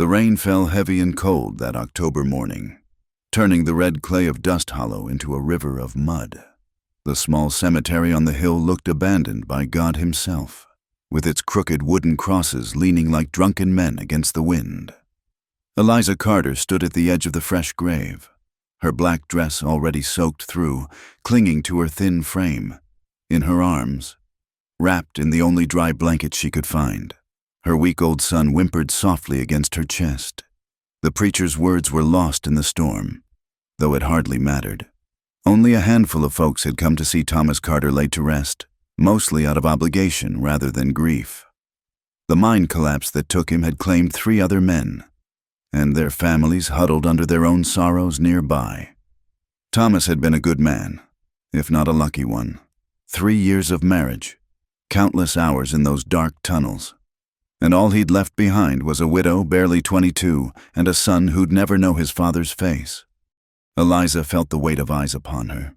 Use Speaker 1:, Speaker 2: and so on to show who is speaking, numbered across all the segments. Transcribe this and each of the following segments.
Speaker 1: The rain fell heavy and cold that October morning, turning the red clay of Dust Hollow into a river of mud. The small cemetery on the hill looked abandoned by God himself, with its crooked wooden crosses leaning like drunken men against the wind. Eliza Carter stood at the edge of the fresh grave, her black dress already soaked through, clinging to her thin frame. In her arms, wrapped in the only dry blanket she could find, her week-old son whimpered softly against her chest. The preacher's words were lost in the storm, though it hardly mattered. Only a handful of folks had come to see Thomas Carter laid to rest, mostly out of obligation rather than grief. The mine collapse that took him had claimed 3 other men, and their families huddled under their own sorrows nearby. Thomas had been a good man, if not a lucky one. 3 years of marriage, countless hours in those dark tunnels, and all he'd left behind was a widow barely 22 and a son who'd never know his father's face. Eliza felt the weight of eyes upon her.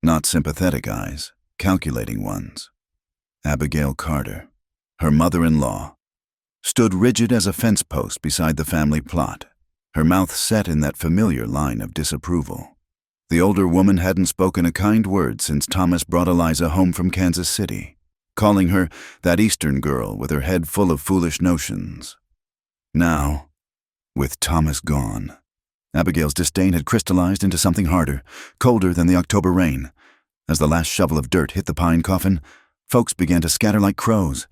Speaker 1: Not sympathetic eyes, calculating ones. Abigail Carter, her mother-in-law, stood rigid as a fence post beside the family plot, her mouth set in that familiar line of disapproval. The older woman hadn't spoken a kind word since Thomas brought Eliza home from Kansas City, calling her that Eastern girl with her head full of foolish notions. Now, with Thomas gone, Abigail's disdain had crystallized into something harder, colder than the October rain. As the last shovel of dirt hit the pine coffin, folks began to scatter like crows.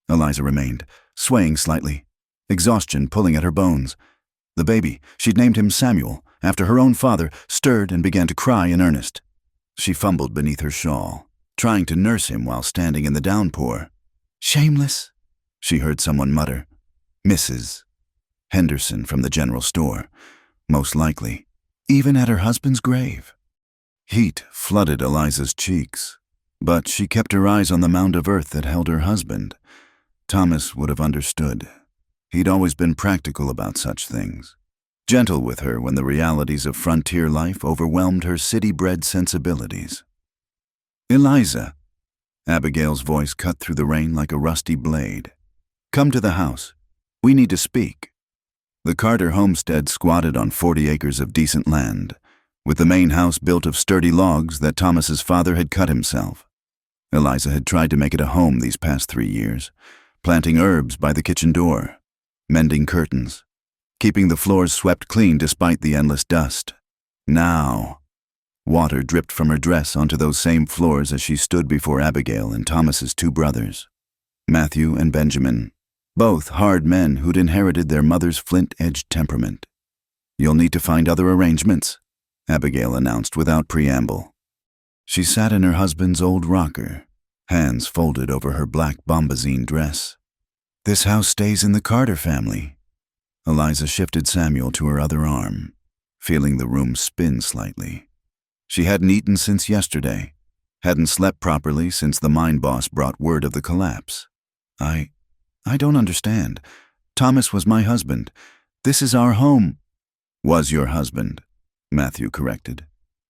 Speaker 1: Eliza remained, swaying slightly, exhaustion pulling at her bones. The baby, she'd named him Samuel, after her own father, stirred and began to cry in earnest. She fumbled beneath her shawl, trying to nurse him while standing in the downpour. "Shameless," she heard someone mutter. Mrs. Henderson from the general store, most likely, even at her husband's grave. Heat flooded Eliza's cheeks, but she kept her eyes on the mound of earth that held her husband. Thomas would have understood. He'd always been practical about such things, gentle with her when the realities of frontier life overwhelmed her city-bred sensibilities. "Eliza," Abigail's voice cut through the rain like a rusty blade. "Come to the house. We need to speak." The Carter homestead squatted on 40 acres of decent land, with the main house built of sturdy logs that Thomas's father had cut himself. Eliza had tried to make it a home these past 3 years, planting herbs by the kitchen door, mending curtains, keeping the floors swept clean despite the endless dust. Now, water dripped from her dress onto those same floors as she stood before Abigail and Thomas's 2 brothers, Matthew and Benjamin, both hard men who'd inherited their mother's flint-edged temperament. "You'll need to find other arrangements," Abigail announced without preamble. She sat in her husband's old rocker, hands folded over her black bombazine dress. "This house stays in the Carter family." Eliza shifted Samuel to her other arm, feeling the room spin slightly. She hadn't eaten since yesterday, hadn't slept properly since the mine boss brought word of the collapse. I don't understand. Thomas was my husband. This is our home." "Was your husband," Matthew corrected,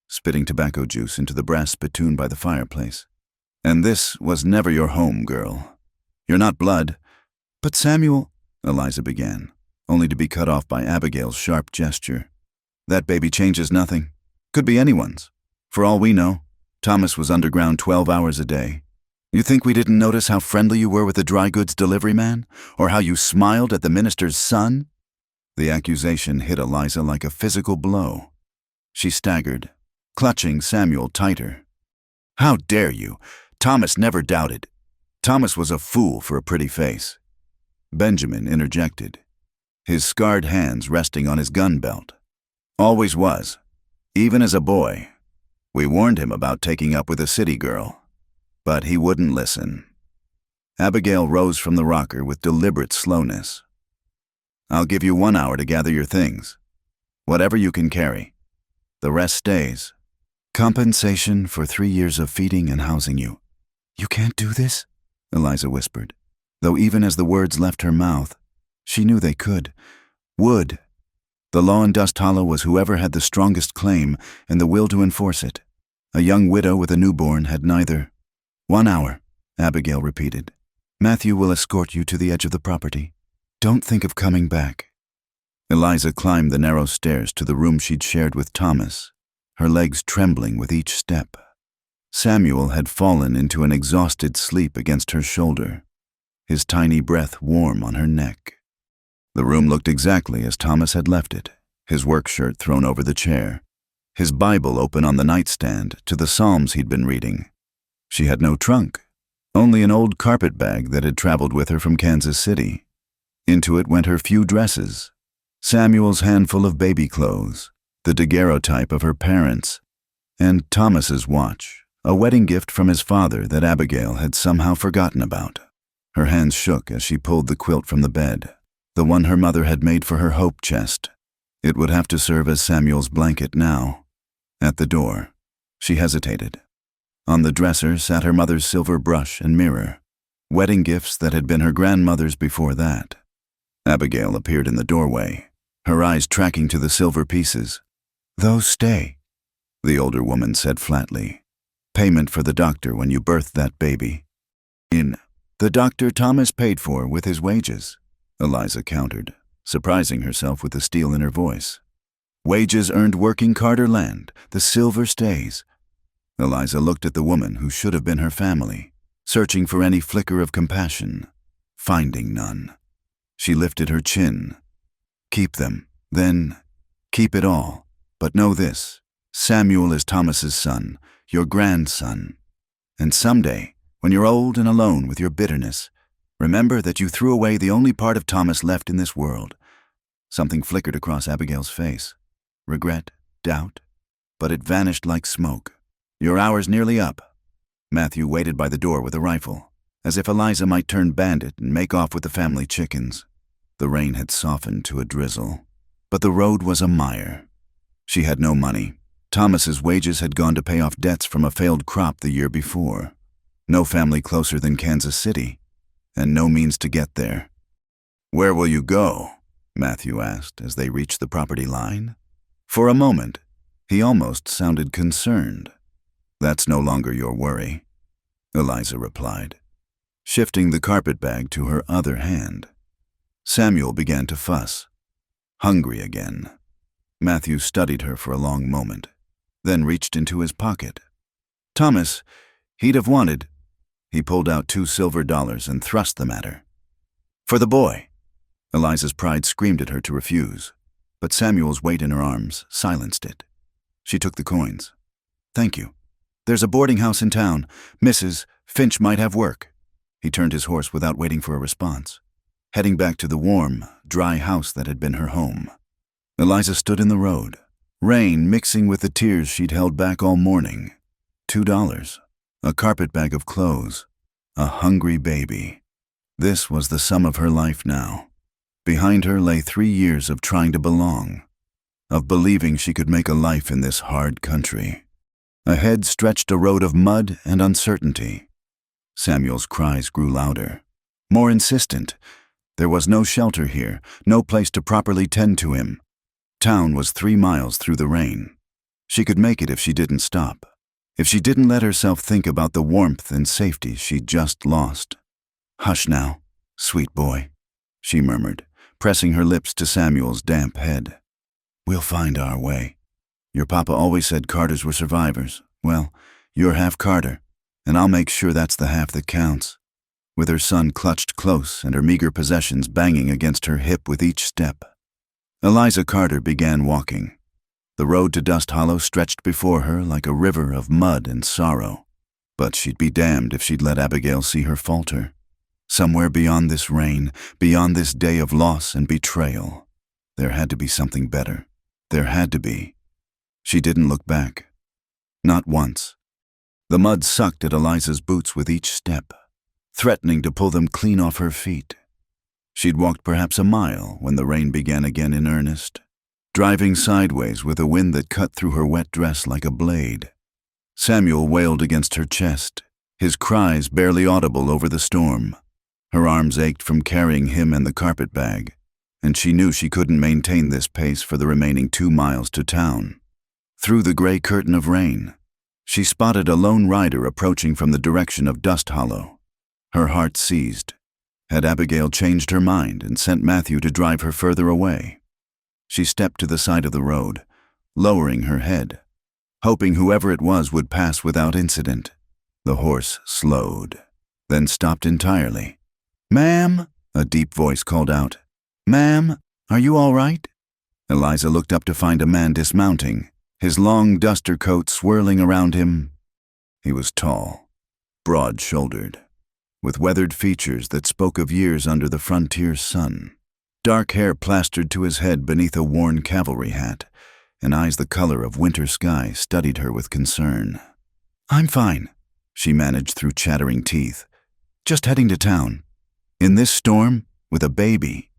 Speaker 1: spitting tobacco juice into the brass spittoon by the fireplace. "And this was never your home, girl. You're not blood." "But Samuel," Eliza began, only to be cut off by Abigail's sharp gesture. "That baby changes nothing. Could be anyone's. For all we know, Thomas was underground 12 hours a day. You think we didn't notice how friendly you were with the dry goods delivery man? Or how you smiled at the minister's son?" The accusation hit Eliza like a physical blow. She staggered, clutching Samuel tighter. "How dare you? Thomas never doubted. Thomas was a fool for a pretty face." Benjamin interjected, his scarred hands resting on his gun belt. "Always was, even as a boy. We warned him about taking up with a city girl, but he wouldn't listen." Abigail rose from the rocker with deliberate slowness. "I'll give you 1 hour to gather your things. Whatever you can carry. The rest stays. Compensation for 3 years of feeding and housing you." "You can't do this," Eliza whispered, though even as the words left her mouth, she knew they could, would. The law in Dust Hollow was whoever had the strongest claim and the will to enforce it. A young widow with a newborn had neither. 1 hour, Abigail repeated. "Matthew will escort you to the edge of the property. Don't think of coming back." Eliza climbed the narrow stairs to the room she'd shared with Thomas, her legs trembling with each step. Samuel had fallen into an exhausted sleep against her shoulder, his tiny breath warm on her neck. The room looked exactly as Thomas had left it, his work shirt thrown over the chair, his Bible open on the nightstand to the Psalms he'd been reading. She had no trunk, only an old carpet bag that had traveled with her from Kansas City. Into it went her few dresses, Samuel's handful of baby clothes, the daguerreotype of her parents, and Thomas's watch, a wedding gift from his father that Abigail had somehow forgotten about. Her hands shook as she pulled the quilt from the bed, the one her mother had made for her hope chest. It would have to serve as Samuel's blanket now. At the door, she hesitated. On the dresser sat her mother's silver brush and mirror, wedding gifts that had been her grandmother's before that. Abigail appeared in the doorway, her eyes tracking to the silver pieces. "Those stay," the older woman said flatly. "Payment for the doctor when you birthed that baby." The doctor Thomas paid for with his wages," Eliza countered, surprising herself with the steel in her voice. "Wages earned working Carter land, the silver stays." Eliza looked at the woman who should have been her family, searching for any flicker of compassion, finding none. She lifted her chin. "Keep them, then keep it all. But know this, Samuel is Thomas's son, your grandson. And someday, when you're old and alone with your bitterness, remember that you threw away the only part of Thomas left in this world." Something flickered across Abigail's face. Regret, doubt, but it vanished like smoke. "Your hour's nearly up." Matthew waited by the door with a rifle, as if Eliza might turn bandit and make off with the family chickens. The rain had softened to a drizzle, but the road was a mire. She had no money. Thomas's wages had gone to pay off debts from a failed crop the year before. No family closer than Kansas City, and no means to get there. "Where will you go?" Matthew asked as they reached the property line. For a moment, he almost sounded concerned. "That's no longer your worry," Eliza replied, shifting the carpet bag to her other hand. Samuel began to fuss. Hungry again. Matthew studied her for a long moment, then reached into his pocket. "Thomas, he'd have wanted—" He pulled out $2 silver and thrust them at her. "For the boy." Eliza's pride screamed at her to refuse, but Samuel's weight in her arms silenced it. She took the coins. "Thank you. There's a boarding house in town. Mrs. Finch might have work." He turned his horse without waiting for a response, heading back to the warm, dry house that had been her home. Eliza stood in the road, rain mixing with the tears she'd held back all morning. $2, a carpet bag of clothes, a hungry baby. This was the sum of her life now. Behind her lay 3 years of trying to belong, of believing she could make a life in this hard country. Ahead stretched a road of mud and uncertainty. Samuel's cries grew louder, more insistent. There was no shelter here, no place to properly tend to him. Town was 3 miles through the rain. She could make it if she didn't stop, if she didn't let herself think about the warmth and safety she'd just lost. "Hush now, sweet boy," she murmured, pressing her lips to Samuel's damp head. "We'll find our way. Your papa always said Carters were survivors. Well, you're half Carter, and I'll make sure that's the half that counts." With her son clutched close and her meager possessions banging against her hip with each step, Eliza Carter began walking. The road to Dust Hollow stretched before her like a river of mud and sorrow. But she'd be damned if she'd let Abigail see her falter. Somewhere beyond this rain, beyond this day of loss and betrayal, there had to be something better. There had to be. She didn't look back. Not once. The mud sucked at Eliza's boots with each step, threatening to pull them clean off her feet. She'd walked perhaps a mile when the rain began again in earnest, driving sideways with a wind that cut through her wet dress like a blade. Samuel wailed against her chest, his cries barely audible over the storm. Her arms ached from carrying him and the carpet bag, and she knew she couldn't maintain this pace for the remaining 2 miles to town. Through the gray curtain of rain, she spotted a lone rider approaching from the direction of Dust Hollow. Her heart seized. Had Abigail changed her mind and sent Matthew to drive her further away? She stepped to the side of the road, lowering her head, hoping whoever it was would pass without incident. The horse slowed, then stopped entirely. "Ma'am," a deep voice called out. "Ma'am, are you all right?" Eliza looked up to find a man dismounting, his long duster coat swirling around him. He was tall, broad-shouldered, with weathered features that spoke of years under the frontier sun. Dark hair plastered to his head beneath a worn cavalry hat, and eyes the color of winter sky studied her with concern. "I'm fine," she managed through chattering teeth. "Just heading to town." "In this storm? With a baby?"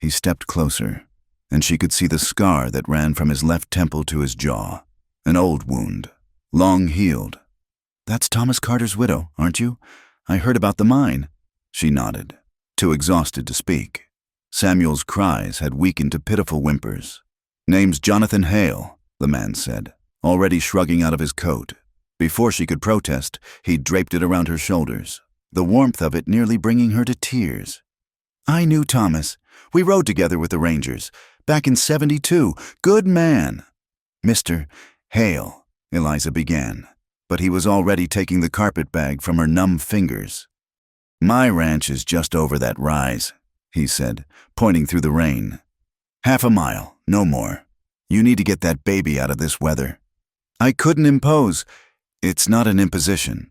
Speaker 1: He stepped closer, and she could see the scar that ran from his left temple to his jaw. An old wound, long healed. "That's Thomas Carter's widow, aren't you? I heard about the mine." She nodded, too exhausted to speak. Samuel's cries had weakened to pitiful whimpers. "Name's Jonathan Hale," the man said, already shrugging out of his coat. Before she could protest, he'd draped it around her shoulders, the warmth of it nearly bringing her to tears. "I knew Thomas. We rode together with the Rangers, back in '72. Good man." "Mr. Hale," Eliza began, but he was already taking the carpet bag from her numb fingers. "My ranch is just over that rise," he said, pointing through the rain. "Half a mile, no more. You need to get that baby out of this weather." "I couldn't impose." "It's not an imposition."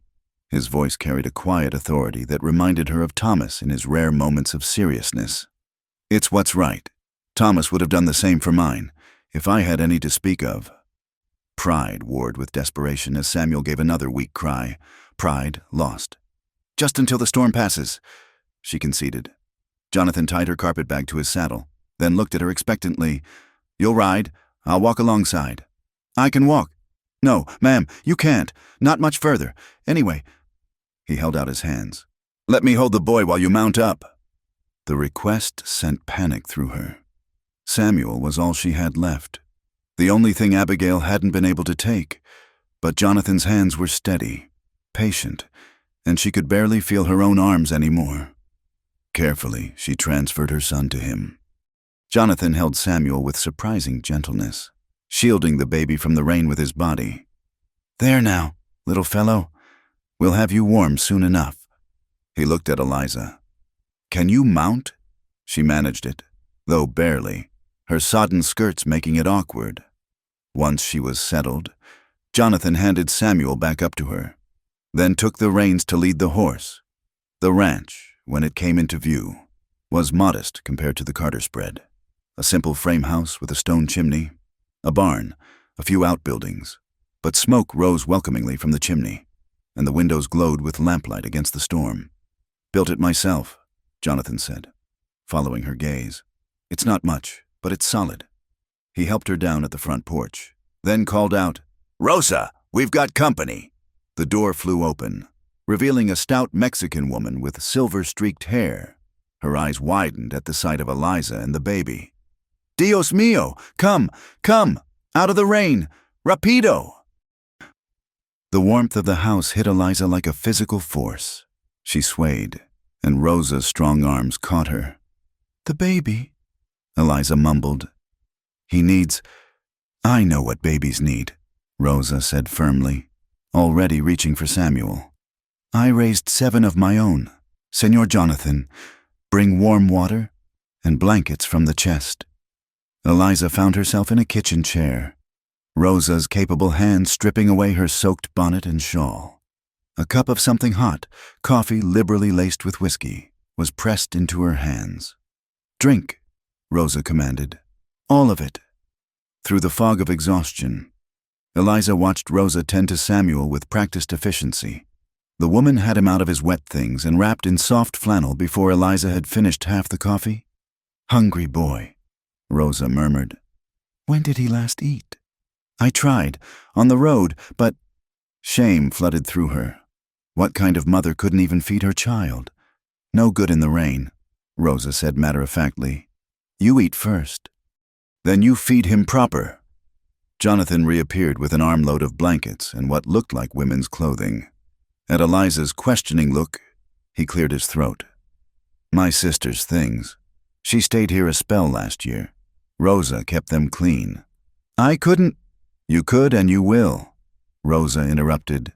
Speaker 1: His voice carried a quiet authority that reminded her of Thomas in his rare moments of seriousness. "It's what's right. Thomas would have done the same for mine, if I had any to speak of." Pride warred with desperation as Samuel gave another weak cry. Pride lost. "Just until the storm passes," she conceded. Jonathan tied her carpetbag to his saddle, then looked at her expectantly. "You'll ride. I'll walk alongside." "I can walk." "No, ma'am, you can't. Not much further. Anyway." He held out his hands. "Let me hold the boy while you mount up." The request sent panic through her. Samuel was all she had left, the only thing Abigail hadn't been able to take, but Jonathan's hands were steady, patient, and she could barely feel her own arms anymore. Carefully, she transferred her son to him. Jonathan held Samuel with surprising gentleness, shielding the baby from the rain with his body. "There now, little fellow. We'll have you warm soon enough." He looked at Eliza. "Can you mount?" She managed it, though barely, her sodden skirts making it awkward. Once she was settled, Jonathan handed Samuel back up to her, then took the reins to lead the horse. The ranch, when it came into view, was modest compared to the Carter spread. A simple frame house with a stone chimney, a barn, a few outbuildings, but smoke rose welcomingly from the chimney, and the windows glowed with lamplight against the storm. "Built it myself," Jonathan said, following her gaze. "It's not much, but it's solid." He helped her down at the front porch, then called out, "Rosa, we've got company." The door flew open, revealing a stout Mexican woman with silver-streaked hair. Her eyes widened at the sight of Eliza and the baby. "Dios mío! Come, come! Out of the rain! Rapido!" The warmth of the house hit Eliza like a physical force. She swayed, and Rosa's strong arms caught her. "The baby," Eliza mumbled. "He needs—" "I know what babies need," Rosa said firmly, already reaching for Samuel. "I raised 7 of my own. Senor Jonathan, bring warm water and blankets from the chest." Eliza found herself in a kitchen chair, Rosa's capable hands stripping away her soaked bonnet and shawl. A cup of something hot, coffee liberally laced with whiskey, was pressed into her hands. "Drink," Rosa commanded. "All of it." Through the fog of exhaustion, Eliza watched Rosa tend to Samuel with practiced efficiency. The woman had him out of his wet things and wrapped in soft flannel before Eliza had finished half the coffee. "Hungry boy," Rosa murmured. "When did he last eat?" "I tried, on the road, but—" Shame flooded through her. What kind of mother couldn't even feed her child? "No good in the rain," Rosa said matter-of-factly. "You eat first. Then you feed him proper." Jonathan reappeared with an armload of blankets and what looked like women's clothing. At Eliza's questioning look, he cleared his throat. "My sister's things. She stayed here a spell last year," Rosa kept them clean. I couldn't. You could and you will, Rosa interrupted.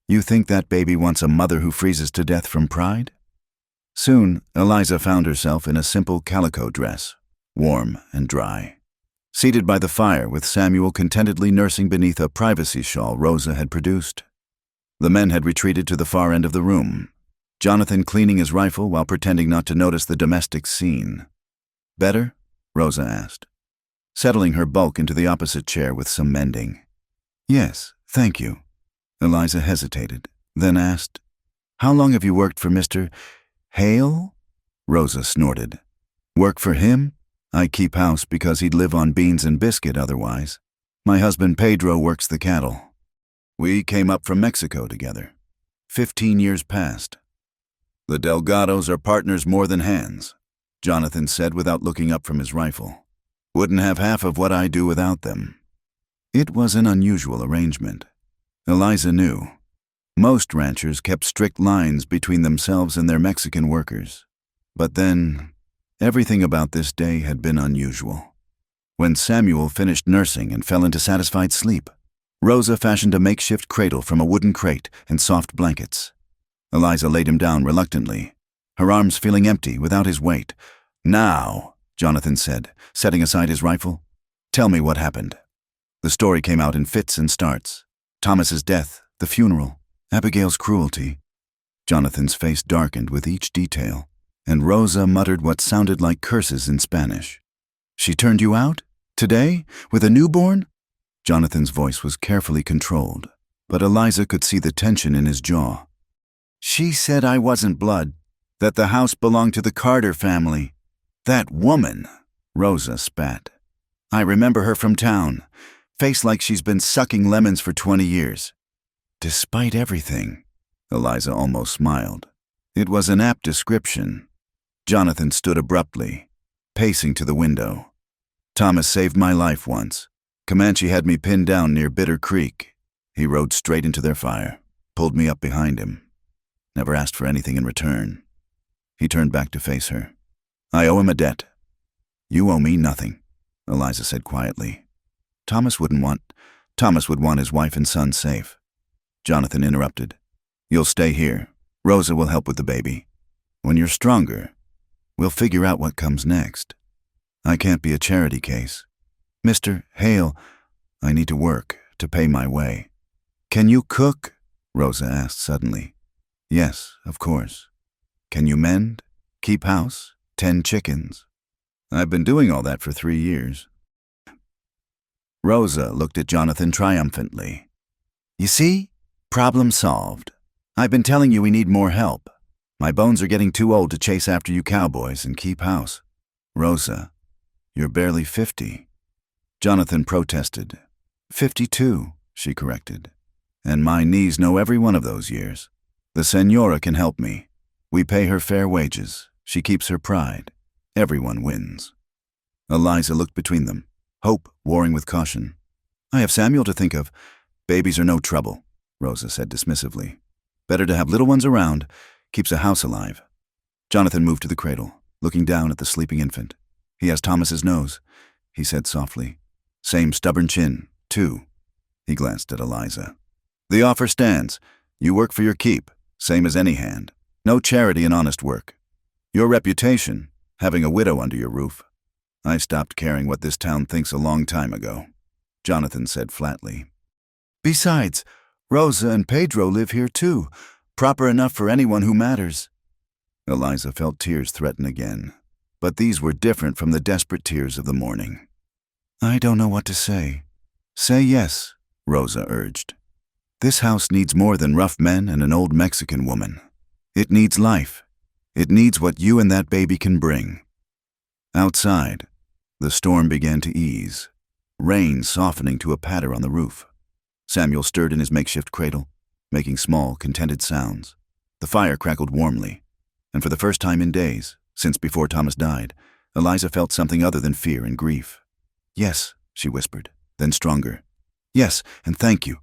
Speaker 1: You think that baby wants a mother who freezes to death from pride? Soon, Eliza found herself in a simple calico dress, warm and dry. Seated by the fire with Samuel contentedly nursing beneath a privacy shawl Rosa had produced. The men had retreated to the far end of the room, Jonathan cleaning his rifle while pretending not to notice the domestic scene. Better? Rosa asked, settling her bulk into the opposite chair with some mending. Yes, thank you. Eliza hesitated, then asked, How long have you worked for Mr. Hale? Rosa snorted. Work for him? I keep house because he'd live on beans and biscuit otherwise. My husband Pedro works the cattle. We came up from Mexico together. 15 years past. The Delgados are partners more than hands, Jonathan said without looking up from his rifle. Wouldn't have half of what I do without them. It was an unusual arrangement. Eliza knew. Most ranchers kept strict lines between themselves and their Mexican workers. But then, everything about this day had been unusual. When Samuel finished nursing and fell into satisfied sleep, Rosa fashioned a makeshift cradle from a wooden crate and soft blankets. Eliza laid him down reluctantly, her arms feeling empty without his weight. Now, Jonathan said, setting aside his rifle, tell me what happened. The story came out in fits and starts. Thomas's death, the funeral, Abigail's cruelty. Jonathan's face darkened with each detail, and Rosa muttered what sounded like curses in Spanish. She turned you out? Today? With a newborn? Jonathan's voice was carefully controlled, but Eliza could see the tension in his jaw. She said I wasn't blood, that the house belonged to the Carter family. That woman, Rosa spat. I remember her from town, face like she's been sucking lemons for 20 years. Despite everything, Eliza almost smiled. It was an apt description. Jonathan stood abruptly, pacing to the window. Thomas saved my life once. Comanche had me pinned down near Bitter Creek. He rode straight into their fire, pulled me up behind him. Never asked for anything in return. He turned back to face her. I owe him a debt. You owe me nothing, Eliza said quietly. Thomas would want his wife and son safe. Jonathan interrupted. You'll stay here. Rosa will help with the baby. When you're stronger, we'll figure out what comes next. I can't be a charity case. Mr. Hale, I need to work to pay my way. Can you cook? Rosa asked suddenly. Yes, of course. Can you mend? Keep house? 10 chickens? I've been doing all that for 3 years. Rosa looked at Jonathan triumphantly. You see? Problem solved. I've been telling you we need more help. My bones are getting too old to chase after you cowboys and keep house. Rosa, you're barely 50. Jonathan protested. 52, she corrected. And my knees know every one of those years. The senora can help me. We pay her fair wages. She keeps her pride. Everyone wins. Eliza looked between them, hope warring with caution. I have Samuel to think of. Babies are no trouble, Rosa said dismissively. Better to have little ones around. Keeps a house alive. Jonathan moved to the cradle, looking down at the sleeping infant. He has Thomas's nose, he said softly. Same stubborn chin, too. He glanced at Eliza. The offer stands. You work for your keep, same as any hand. No charity in honest work. Your reputation, having a widow under your roof. I stopped caring what this town thinks a long time ago, Jonathan said flatly. Besides, Rosa and Pedro live here too, proper enough for anyone who matters. Eliza felt tears threaten again, but these were different from the desperate tears of the morning. I don't know what to say. Say yes, Rosa urged. This house needs more than rough men and an old Mexican woman. It needs life. It needs what you and that baby can bring. Outside, the storm began to ease, rain softening to a patter on the roof. Samuel stirred in his makeshift cradle, making small, contented sounds. The fire crackled warmly, and for the first time in days, since before Thomas died, Eliza felt something other than fear and grief. Yes, she whispered, then stronger. Yes, and thank you.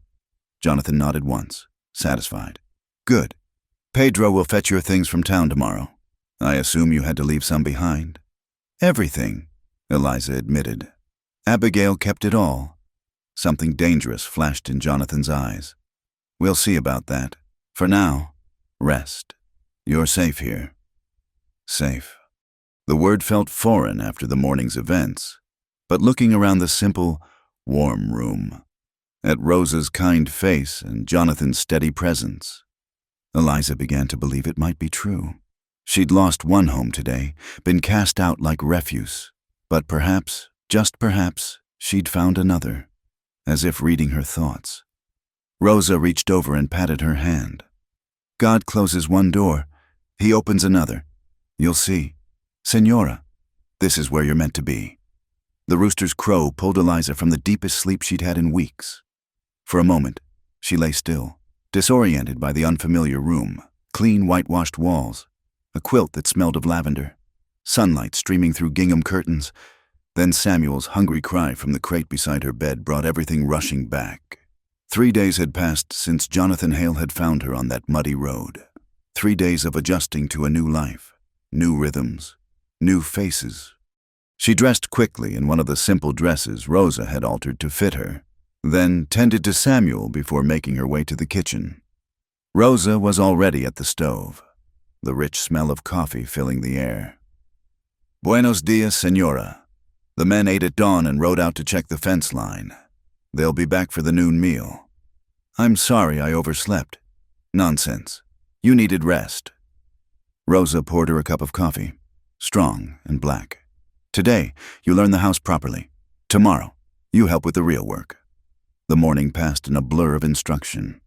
Speaker 1: Jonathan nodded once, satisfied. Good. Pedro will fetch your things from town tomorrow. I assume you had to leave some behind? Everything. Eliza admitted. Abigail kept it all. Something dangerous flashed in Jonathan's eyes. We'll see about that. For now, rest. You're safe here. Safe. The word felt foreign after the morning's events, but looking around the simple, warm room, at Rosa's kind face and Jonathan's steady presence, Eliza began to believe it might be true. She'd lost one home today, been cast out like refuse, but perhaps, just perhaps, she'd found another, as if reading her thoughts. Rosa reached over and patted her hand. God closes one door, he opens another. You'll see. Senora, this is where you're meant to be. The rooster's crow pulled Eliza from the deepest sleep she'd had in weeks. For a moment, she lay still, disoriented by the unfamiliar room, clean whitewashed walls, a quilt that smelled of lavender, sunlight streaming through gingham curtains. Then Samuel's hungry cry from the crate beside her bed brought everything rushing back. 3 days had passed since Jonathan Hale had found her on that muddy road. 3 days of adjusting to a new life, new rhythms, new faces. She dressed quickly in one of the simple dresses Rosa had altered to fit her, then tended to Samuel before making her way to the kitchen. Rosa was already at the stove, the rich smell of coffee filling the air. Buenos dias, senora. The men ate at dawn and rode out to check the fence line. They'll be back for the noon meal. I'm sorry I overslept. Nonsense. You needed rest. Rosa poured her a cup of coffee, strong and black. Today, you learn the house properly. Tomorrow, you help with the real work. The morning passed in a blur of instruction.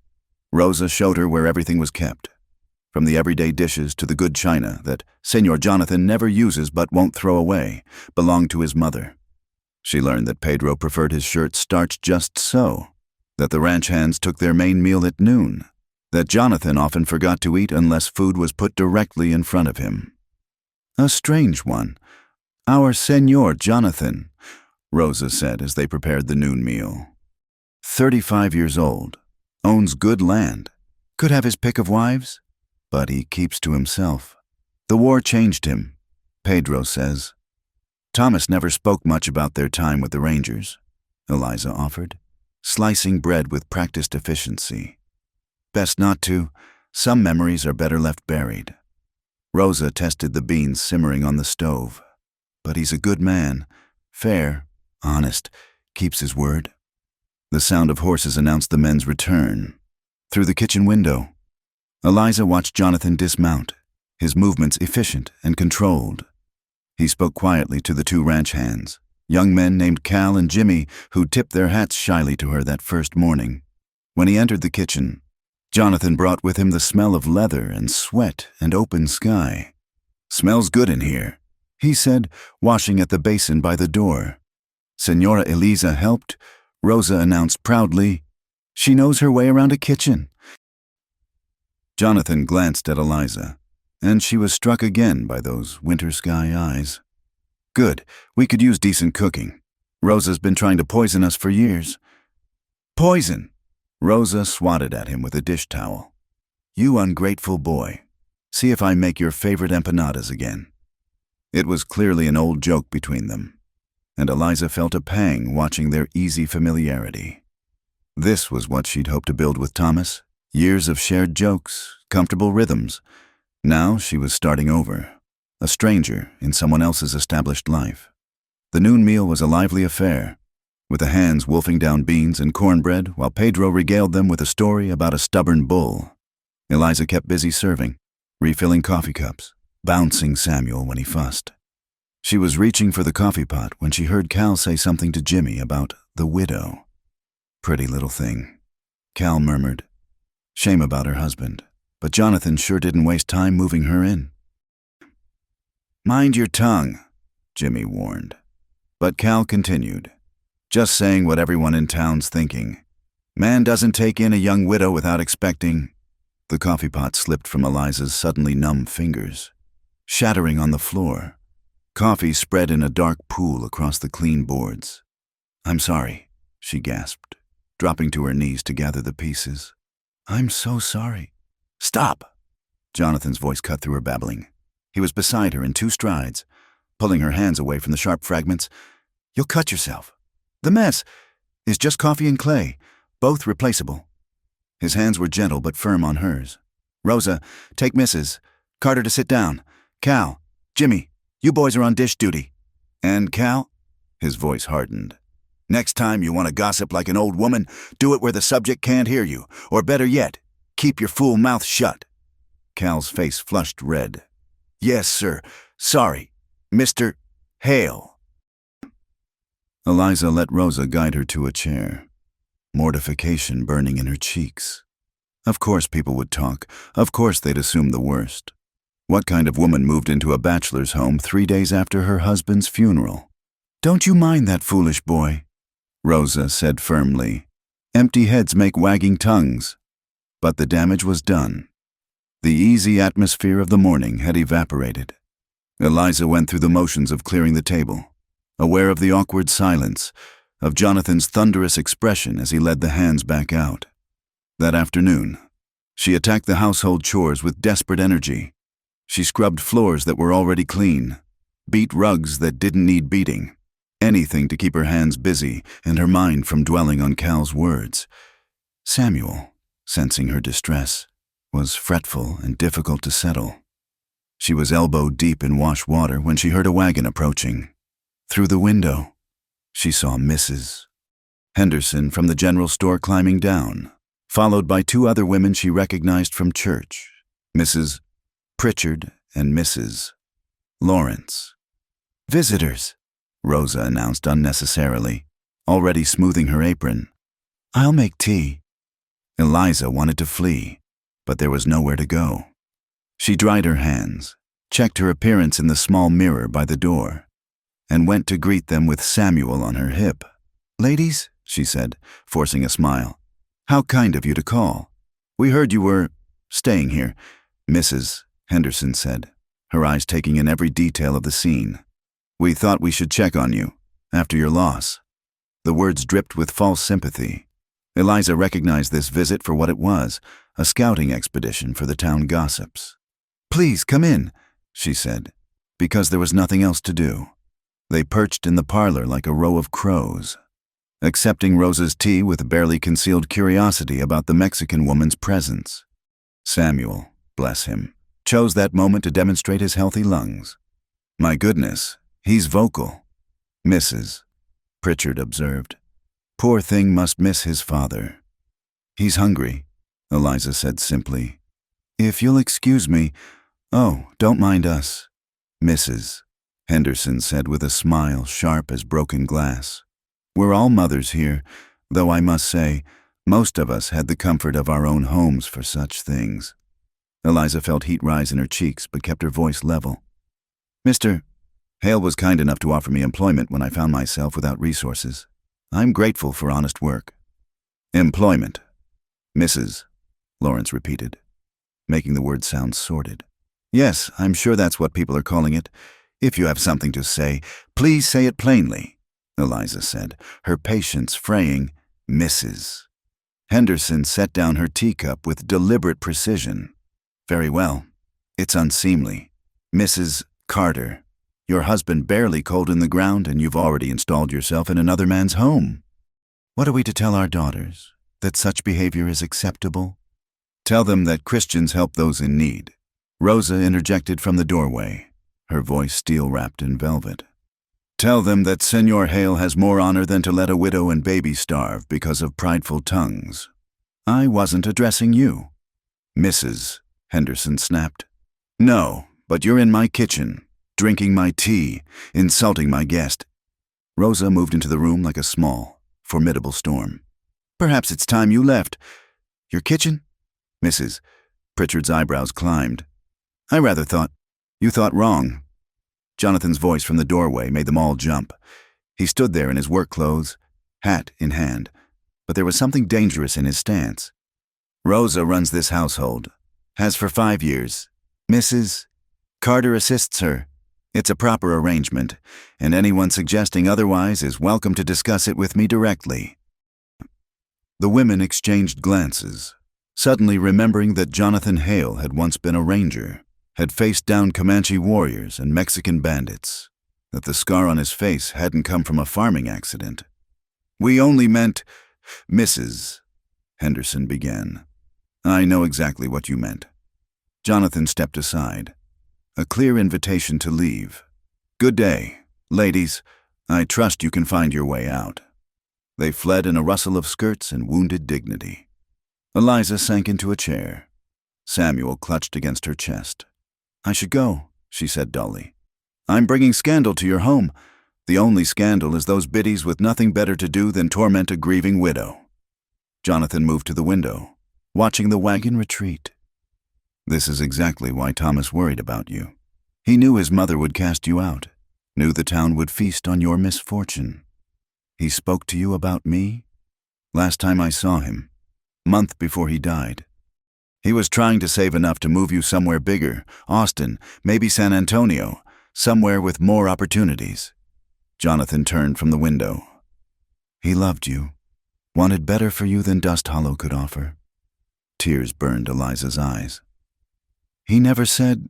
Speaker 1: Rosa showed her where everything was kept, from the everyday dishes to the good china that Senor Jonathan never uses but won't throw away, belonged to his mother. She learned that Pedro preferred his shirt starched just so, that the ranch hands took their main meal at noon, that Jonathan often forgot to eat unless food was put directly in front of him. A strange one. Our Senor Jonathan, Rosa said as they prepared the noon meal. 35 years old, owns good land, could have his pick of wives, but he keeps to himself. The war changed him, Pedro says. Thomas never spoke much about their time with the Rangers, Eliza offered, slicing bread with practiced efficiency. Best not to. Some memories are better left buried. Rosa tested the beans simmering on the stove. But he's a good man, fair, honest, keeps his word. The sound of horses announced the men's return. Through the kitchen window, Eliza watched Jonathan dismount, his movements efficient and controlled. He spoke quietly to the 2 ranch hands, young men named Cal and Jimmy, who tipped their hats shyly to her that first morning. When he entered the kitchen, Jonathan brought with him the smell of leather and sweat and open sky. Smells good in here, he said, washing at the basin by the door. Senora Eliza helped, Rosa announced proudly. She knows her way around a kitchen. Jonathan glanced at Eliza, and she was struck again by those winter sky eyes. Good, we could use decent cooking. Rosa's been trying to poison us for years. Poison! Rosa swatted at him with a dish towel. You ungrateful boy. See if I make your favorite empanadas again. It was clearly an old joke between them, and Eliza felt a pang watching their easy familiarity. This was what she'd hoped to build with Thomas. Years of shared jokes, comfortable rhythms. Now she was starting over, a stranger in someone else's established life. The noon meal was a lively affair, with the hands wolfing down beans and cornbread while Pedro regaled them with a story about a stubborn bull. Eliza kept busy serving, refilling coffee cups, bouncing Samuel when he fussed. She was reaching for the coffee pot when she heard Cal say something to Jimmy about the widow. Pretty little thing, Cal murmured. Shame about her husband, but Jonathan sure didn't waste time moving her in. Mind your tongue, Jimmy warned. But Cal continued, just saying what everyone in town's thinking. Man doesn't take in a young widow without expecting. The coffee pot slipped from Eliza's suddenly numb fingers, shattering on the floor. Coffee spread in a dark pool across the clean boards. I'm sorry, she gasped, dropping to her knees to gather the pieces. I'm so sorry. Stop! Jonathan's voice cut through her babbling. He was beside her in 2 strides. pulling her hands away from the sharp fragments. "You'll cut yourself. The mess is just coffee and clay, both replaceable." His hands were gentle but firm on hers. "Rosa, take Mrs. Carter to sit down. Cal, Jimmy, you boys are on dish duty. And Cal," his voice hardened, "next time you want to gossip like an old woman, do it where the subject can't hear you, or better yet, keep your fool mouth shut." Cal's face flushed red. "Yes, sir. Sorry. Mr. Hale." Eliza let Rosa guide her to a chair, mortification burning in her cheeks. Of course people would talk. Of course they'd assume the worst. What kind of woman moved into a bachelor's home 3 days after her husband's funeral? "Don't you mind that foolish boy," Rosa said firmly. "Empty heads make wagging tongues." But the damage was done. The easy atmosphere of the morning had evaporated. Eliza went through the motions of clearing the table, aware of the awkward silence, of Jonathan's thunderous expression as he led the hands back out. That afternoon, she attacked the household chores with desperate energy. She scrubbed floors that were already clean, beat rugs that didn't need beating, anything to keep her hands busy and her mind from dwelling on Cal's words. Samuel, sensing her distress, was fretful and difficult to settle. She was elbow deep in wash water when she heard a wagon approaching. Through the window, she saw Mrs. Henderson from the general store climbing down, followed by 2 other women she recognized from church, Mrs. Pritchard and Mrs. Lawrence. "Visitors," Rosa announced unnecessarily, already smoothing her apron. "I'll make tea." Eliza wanted to flee, but there was nowhere to go. She dried her hands, checked her appearance in the small mirror by the door, and went to greet them with Samuel on her hip. "Ladies," she said, forcing a smile, "how kind of you to call. We heard you were staying here," Mrs. Henderson said, her eyes taking in every detail of the scene. "We thought we should check on you, after your loss." The words dripped with false sympathy. Eliza recognized this visit for what it was, a scouting expedition for the town gossips. "Please, come in," she said, because there was nothing else to do. They perched in the parlor like a row of crows, accepting Rosa's tea with barely concealed curiosity about the Mexican woman's presence. Samuel, bless him, chose that moment to demonstrate his healthy lungs. "My goodness, he's vocal," Mrs. Pritchard observed. "Poor thing must miss his father." "He's hungry," Eliza said simply. "If you'll excuse me—" "Oh, don't mind us," Mrs. Henderson said with a smile sharp as broken glass. "We're all mothers here, though I must say, most of us had the comfort of our own homes for such things." Eliza felt heat rise in her cheeks but kept her voice level. "Mr. Hale was kind enough to offer me employment when I found myself without resources. I'm grateful for honest work." "Employment," Mrs. Lawrence repeated, making the word sound sordid. "Yes, I'm sure that's what people are calling it. If you have something to say, please say it plainly," Eliza said, her patience fraying. Mrs. Henderson set down her teacup with deliberate precision. "Very well. It's unseemly. Mrs. Carter, your husband barely cold in the ground and you've already installed yourself in another man's home. What are we to tell our daughters? That such behavior is acceptable?" "Tell them that Christians help those in need," Rosa interjected from the doorway, her voice steel-wrapped in velvet. "Tell them that Senor Hale has more honor than to let a widow and baby starve because of prideful tongues." "I wasn't addressing you," Mrs. Henderson snapped. "No, but you're in my kitchen, drinking my tea, insulting my guest." Rosa moved into the room like a small, formidable storm. "Perhaps it's time you left." "Your kitchen?" Mrs. Pritchard's eyebrows climbed. "I rather thought—" "You thought wrong." Jonathan's voice from the doorway made them all jump. He stood there in his work clothes, hat in hand, but there was something dangerous in his stance. "Rosa runs this household. Has for 5 years. Mrs. Carter assists her. It's a proper arrangement, and anyone suggesting otherwise is welcome to discuss it with me directly." The women exchanged glances, suddenly remembering that Jonathan Hale had once been a ranger, had faced down Comanche warriors and Mexican bandits. that the scar on his face hadn't come from a farming accident. "We only meant, Mrs." Henderson began. "I know exactly what you meant." Jonathan stepped aside. A clear invitation to leave. "Good day, ladies. I trust you can find your way out." They fled in a rustle of skirts and wounded dignity. Eliza sank into a chair. Samuel clutched against her chest. "I should go," she said dully. "I'm bringing scandal to your home. The only scandal is those biddies with nothing better to do than torment a grieving widow." Jonathan moved to the window, watching the wagon retreat. "This is exactly why Thomas worried about you. He knew his mother would cast you out, knew the town would feast on your misfortune. He spoke to you about me? Last time I saw him, month before he died. He was trying to save enough to move you somewhere bigger, Austin, maybe San Antonio, somewhere with more opportunities." Jonathan turned from the window. "He loved you, wanted better for you than Dust Hollow could offer." Tears burned Eliza's eyes. "He never said—"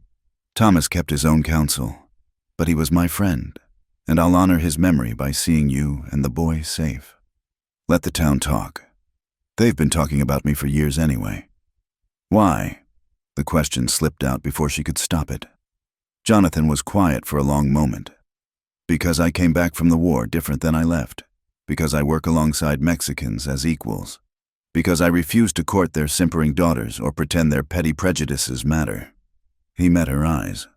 Speaker 1: "Thomas kept his own counsel, but he was my friend, and I'll honor his memory by seeing you and the boy safe. Let the town talk. They've been talking about me for years anyway." "Why?" The question slipped out before she could stop it. Jonathan was quiet for a long moment. "Because I came back from the war different than I left. Because I work alongside Mexicans as equals. Because I refuse to court their simpering daughters or pretend their petty prejudices matter." He met her eyes.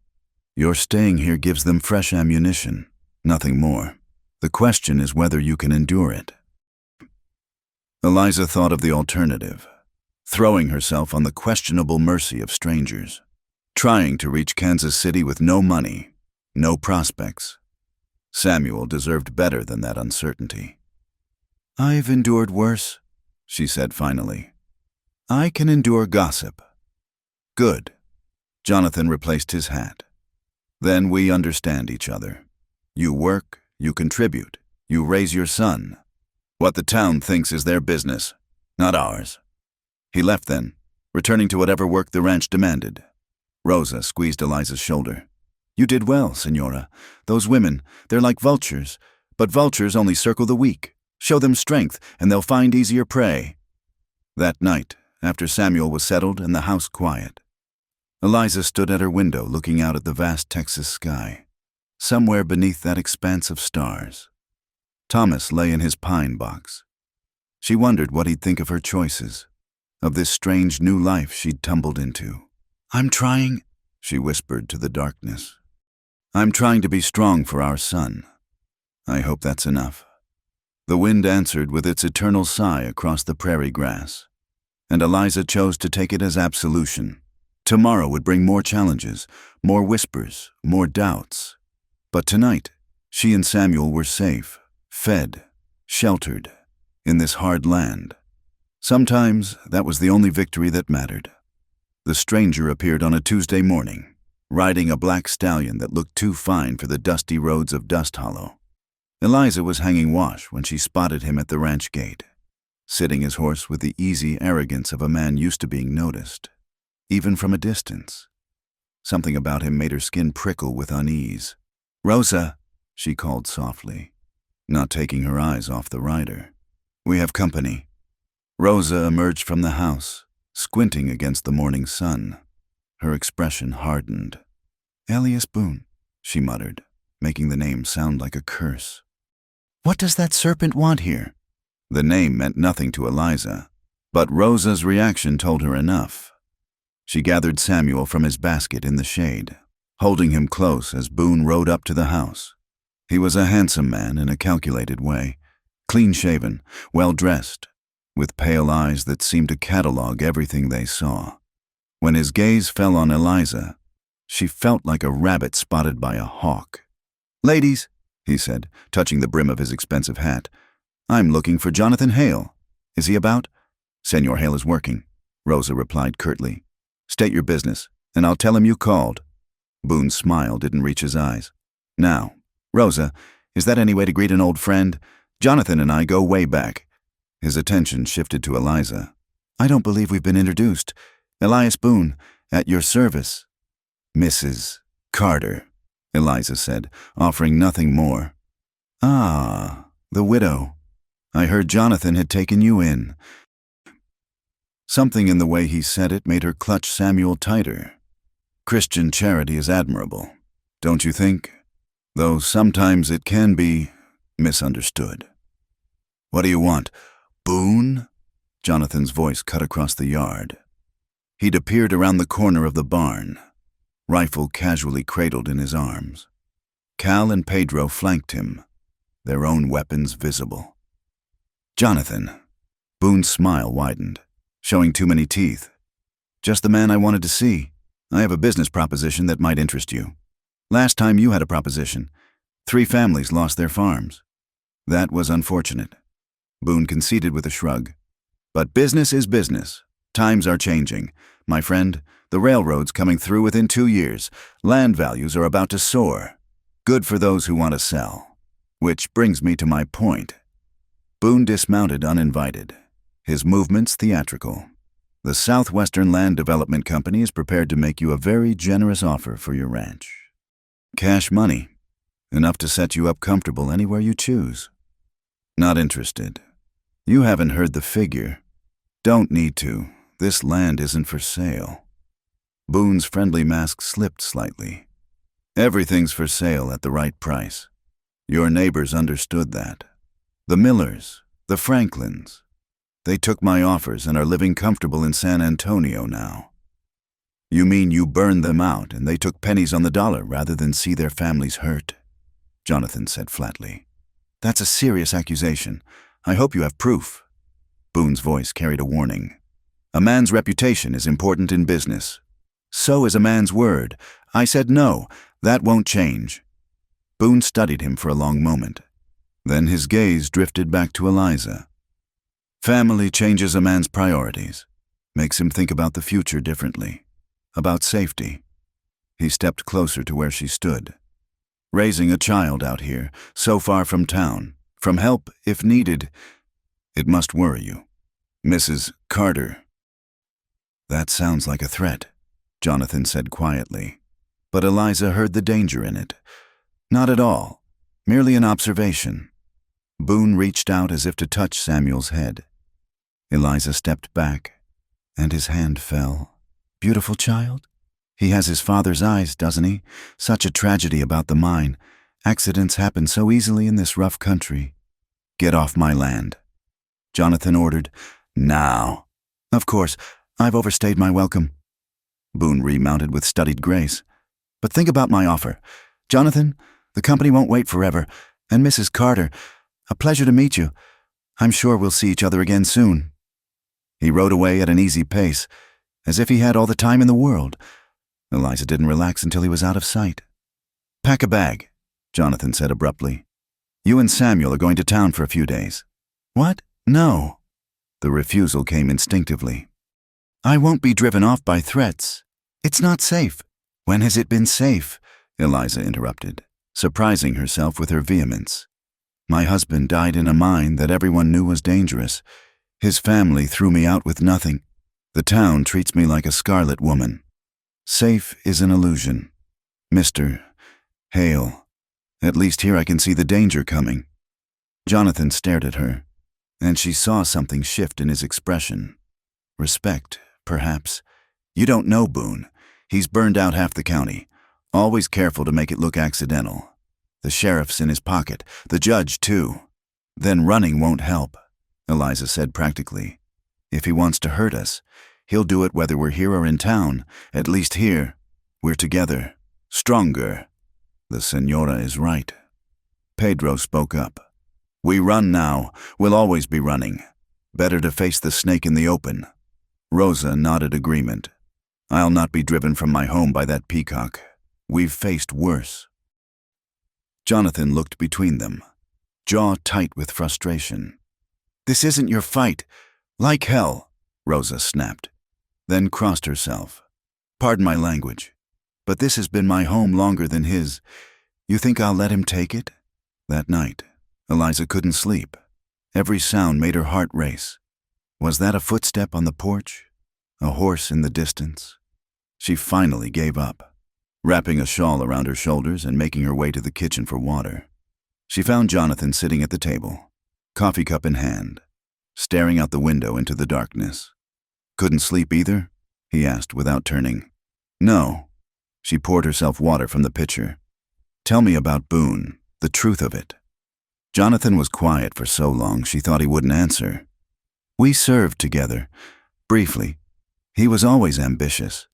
Speaker 1: "Your staying here gives them fresh ammunition, nothing more. The question is whether you can endure it." Eliza thought of the alternative, throwing herself on the questionable mercy of strangers, trying to reach Kansas City with no money, no prospects. Samuel deserved better than that uncertainty. "I've endured worse," she said finally. "I can endure gossip." "Good." Jonathan replaced his hat. "Then we understand each other. You work, you contribute, you raise your son. What the town thinks is their business, not ours." He left then, returning to whatever work the ranch demanded. Rosa squeezed Eliza's shoulder. "You did well, Senora. Those women, they're like vultures, but vultures only circle the weak. Show them strength, and they'll find easier prey." That night, after Samuel was settled and the house quiet, Eliza stood at her window looking out at the vast Texas sky. Somewhere beneath that expanse of stars, Thomas lay in his pine box. She wondered what he'd think of her choices, of this strange new life she'd tumbled into. "I'm trying," she whispered to the darkness. "I'm trying to be strong for our son. I hope that's enough." The wind answered with its eternal sigh across the prairie grass, and Eliza chose to take it as absolution. Tomorrow would bring more challenges, more whispers, more doubts. But tonight, she and Samuel were safe, fed, sheltered, in this hard land. Sometimes that was the only victory that mattered. The stranger appeared on a Tuesday morning, riding a black stallion that looked too fine for the dusty roads of Dust Hollow. Eliza was hanging wash when she spotted him at the ranch gate, sitting his horse with the easy arrogance of a man used to being noticed, even from a distance. Something about him made her skin prickle with unease. "Rosa," she called softly, not taking her eyes off the rider. "We have company." Rosa emerged from the house, squinting against the morning sun. Her expression hardened. "Elias Boone," she muttered, making the name sound like a curse. "What does that serpent want here?" The name meant nothing to Eliza, but Rosa's reaction told her enough. She gathered Samuel from his basket in the shade, holding him close as Boone rode up to the house. He was a handsome man in a calculated way, clean-shaven, well-dressed, with pale eyes that seemed to catalog everything they saw. When his gaze fell on Eliza, she felt like a rabbit spotted by a hawk. "Ladies," he said, touching the brim of his expensive hat, "I'm looking for Jonathan Hale. Is he about?" "Senor Hale is working," Rosa replied curtly. "State your business, and I'll tell him you called." Boone's smile didn't reach his eyes. "Now, Rosa, is that any way to greet an old friend? Jonathan and I go way back." His attention shifted to Eliza. "I don't believe we've been introduced. Elias Boone, at your service." "Mrs. Carter." Eliza said, offering nothing more. Ah, the widow. I heard Jonathan had taken you in. Something in the way he said it made her clutch Samuel tighter. Christian charity is admirable, don't you think? Though sometimes it can be misunderstood. What do you want? Boone? Jonathan's voice cut across the yard. He'd appeared around the corner of the barn, rifle casually cradled in his arms. Cal and Pedro flanked him, their own weapons visible. Jonathan. Boone's smile widened, showing too many teeth. Just the man I wanted to see. I have a business proposition that might interest you. Last time you had a proposition, 3 families lost their farms. That was unfortunate. Boone conceded with a shrug. But business is business. Times are changing. My friend, the railroad's coming through within 2 years. Land values are about to soar. Good for those who want to sell. Which brings me to my point. Boone dismounted uninvited, his movements theatrical. The Southwestern Land Development Company is prepared to make you a very generous offer for your ranch. Cash money, enough to set you up comfortable anywhere you choose. Not interested. You haven't heard the figure. Don't need to. This land isn't for sale. Boone's friendly mask slipped slightly. Everything's for sale at the right price. Your neighbors understood that. The Millers, the Franklins. They took my offers and are living comfortable in San Antonio now. You mean you burned them out and they took pennies on the dollar rather than see their families hurt? Jonathan said flatly. That's a serious accusation. I hope you have proof. Boone's voice carried a warning. A man's reputation is important in business. So is a man's word. I said no, that won't change. Boone studied him for a long moment. Then his gaze drifted back to Eliza. Family changes a man's priorities, makes him think about the future differently, about safety. He stepped closer to where she stood. Raising a child out here, so far from town, from help if needed, it must worry you. Mrs. Carter. That sounds like a threat, Jonathan said quietly. But Eliza heard the danger in it. Not at all, merely an observation. Boone reached out as if to touch Samuel's head. Eliza stepped back, and his hand fell. Beautiful child? He has his father's eyes, doesn't he? Such a tragedy about the mine. Accidents happen so easily in this rough country. Get off my land. Jonathan ordered, now. Of course, I've overstayed my welcome. Boone remounted with studied grace. But think about my offer. Jonathan, the company won't wait forever. And Mrs. Carter, a pleasure to meet you. I'm sure we'll see each other again soon. He rode away at an easy pace, as if he had all the time in the world. Eliza didn't relax until he was out of sight. Pack a bag, Jonathan said abruptly. You and Samuel are going to town for a few days. What? No. The refusal came instinctively. I won't be driven off by threats. It's not safe. When has it been safe? Eliza interrupted, surprising herself with her vehemence. My husband died in a mine that everyone knew was dangerous. His family threw me out with nothing. The town treats me like a scarlet woman. Safe is an illusion. Mr. Hale, at least here I can see the danger coming. Jonathan stared at her, and she saw something shift in his expression. Respect, perhaps. You don't know Boone. He's burned out half the county. Always careful to make it look accidental. The sheriff's in his pocket, the judge too. Then running won't help, Eliza said practically. If he wants to hurt us, he'll do it whether we're here or in town. At least here, we're together, stronger. The senora is right. Pedro spoke up. We run now, we'll always be running. Better to face the snake in the open. Rosa nodded agreement. I'll not be driven from my home by that peacock. We've faced worse. Jonathan looked between them, jaw tight with frustration. This isn't your fight. Like hell, Rosa snapped, then crossed herself. Pardon my language, but this has been my home longer than his. You think I'll let him take it? That night, Eliza couldn't sleep. Every sound made her heart race. Was that a footstep on the porch? A horse in the distance? She finally gave up. wrapping a shawl around her shoulders and making her way to the kitchen for water. She found Jonathan sitting at the table, coffee cup in hand, staring out the window into the darkness. "Couldn't sleep either?" he asked without turning. "No." She poured herself water from the pitcher. "Tell me about Boone, the truth of it." Jonathan was quiet for so long she thought he wouldn't answer. "We served together, briefly. He was always ambitious,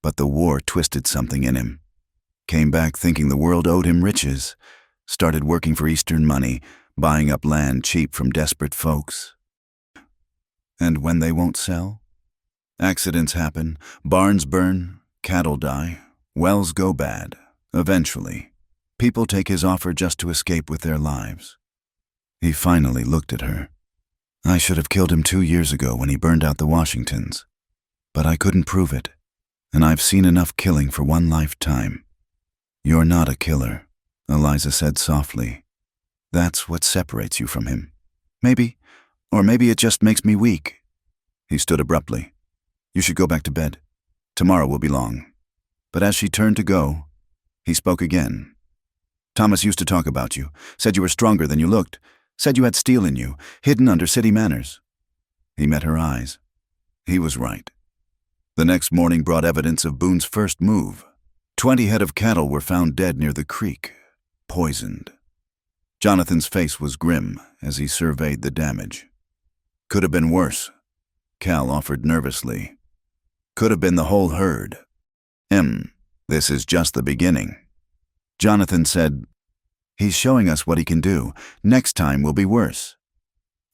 Speaker 1: but the war twisted something in him. Came back thinking the world owed him riches. Started working for Eastern money, buying up land cheap from desperate folks. And when they won't sell? Accidents happen, barns burn, cattle die, wells go bad. Eventually, people take his offer just to escape with their lives." He finally looked at her. "I should have killed him 2 years ago when he burned out the Washingtons. But I couldn't prove it, and I've seen enough killing for one lifetime." "You're not a killer," Eliza said softly. "That's what separates you from him. Maybe, or maybe it just makes me weak." He stood abruptly. "You should go back to bed. Tomorrow will be long." But as she turned to go, he spoke again. "Thomas used to talk about you, said you were stronger than you looked, said you had steel in you, hidden under city manners." He met her eyes. He was right. The next morning brought evidence of Boone's first move. 20 head of cattle were found dead near the creek, poisoned. Jonathan's face was grim as he surveyed the damage. "Could have been worse," Cal offered nervously. "Could have been the whole herd." This is just the beginning." Jonathan said, "He's showing us what he can do. Next time will be worse."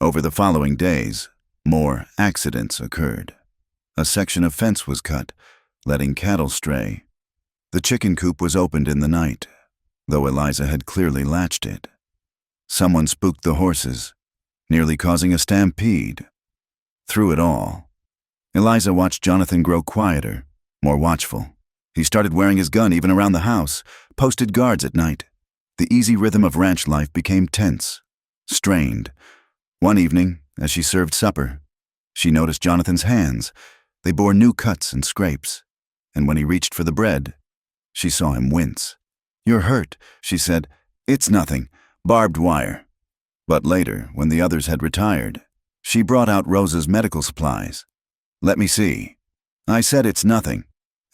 Speaker 1: Over the following days, more accidents occurred. A section of fence was cut, letting cattle stray. The chicken coop was opened in the night, though Eliza had clearly latched it. Someone spooked the horses, nearly causing a stampede. Through it all, Eliza watched Jonathan grow quieter, more watchful. He started wearing his gun even around the house, posted guards at night. The easy rhythm of ranch life became tense, strained. One evening, as she served supper, she noticed Jonathan's hands. They bore new cuts and scrapes, and when he reached for the bread, she saw him wince. "You're hurt," she said. "It's nothing. Barbed wire." But later, when the others had retired, she brought out Rosa's medical supplies. "Let me see. I said it's nothing,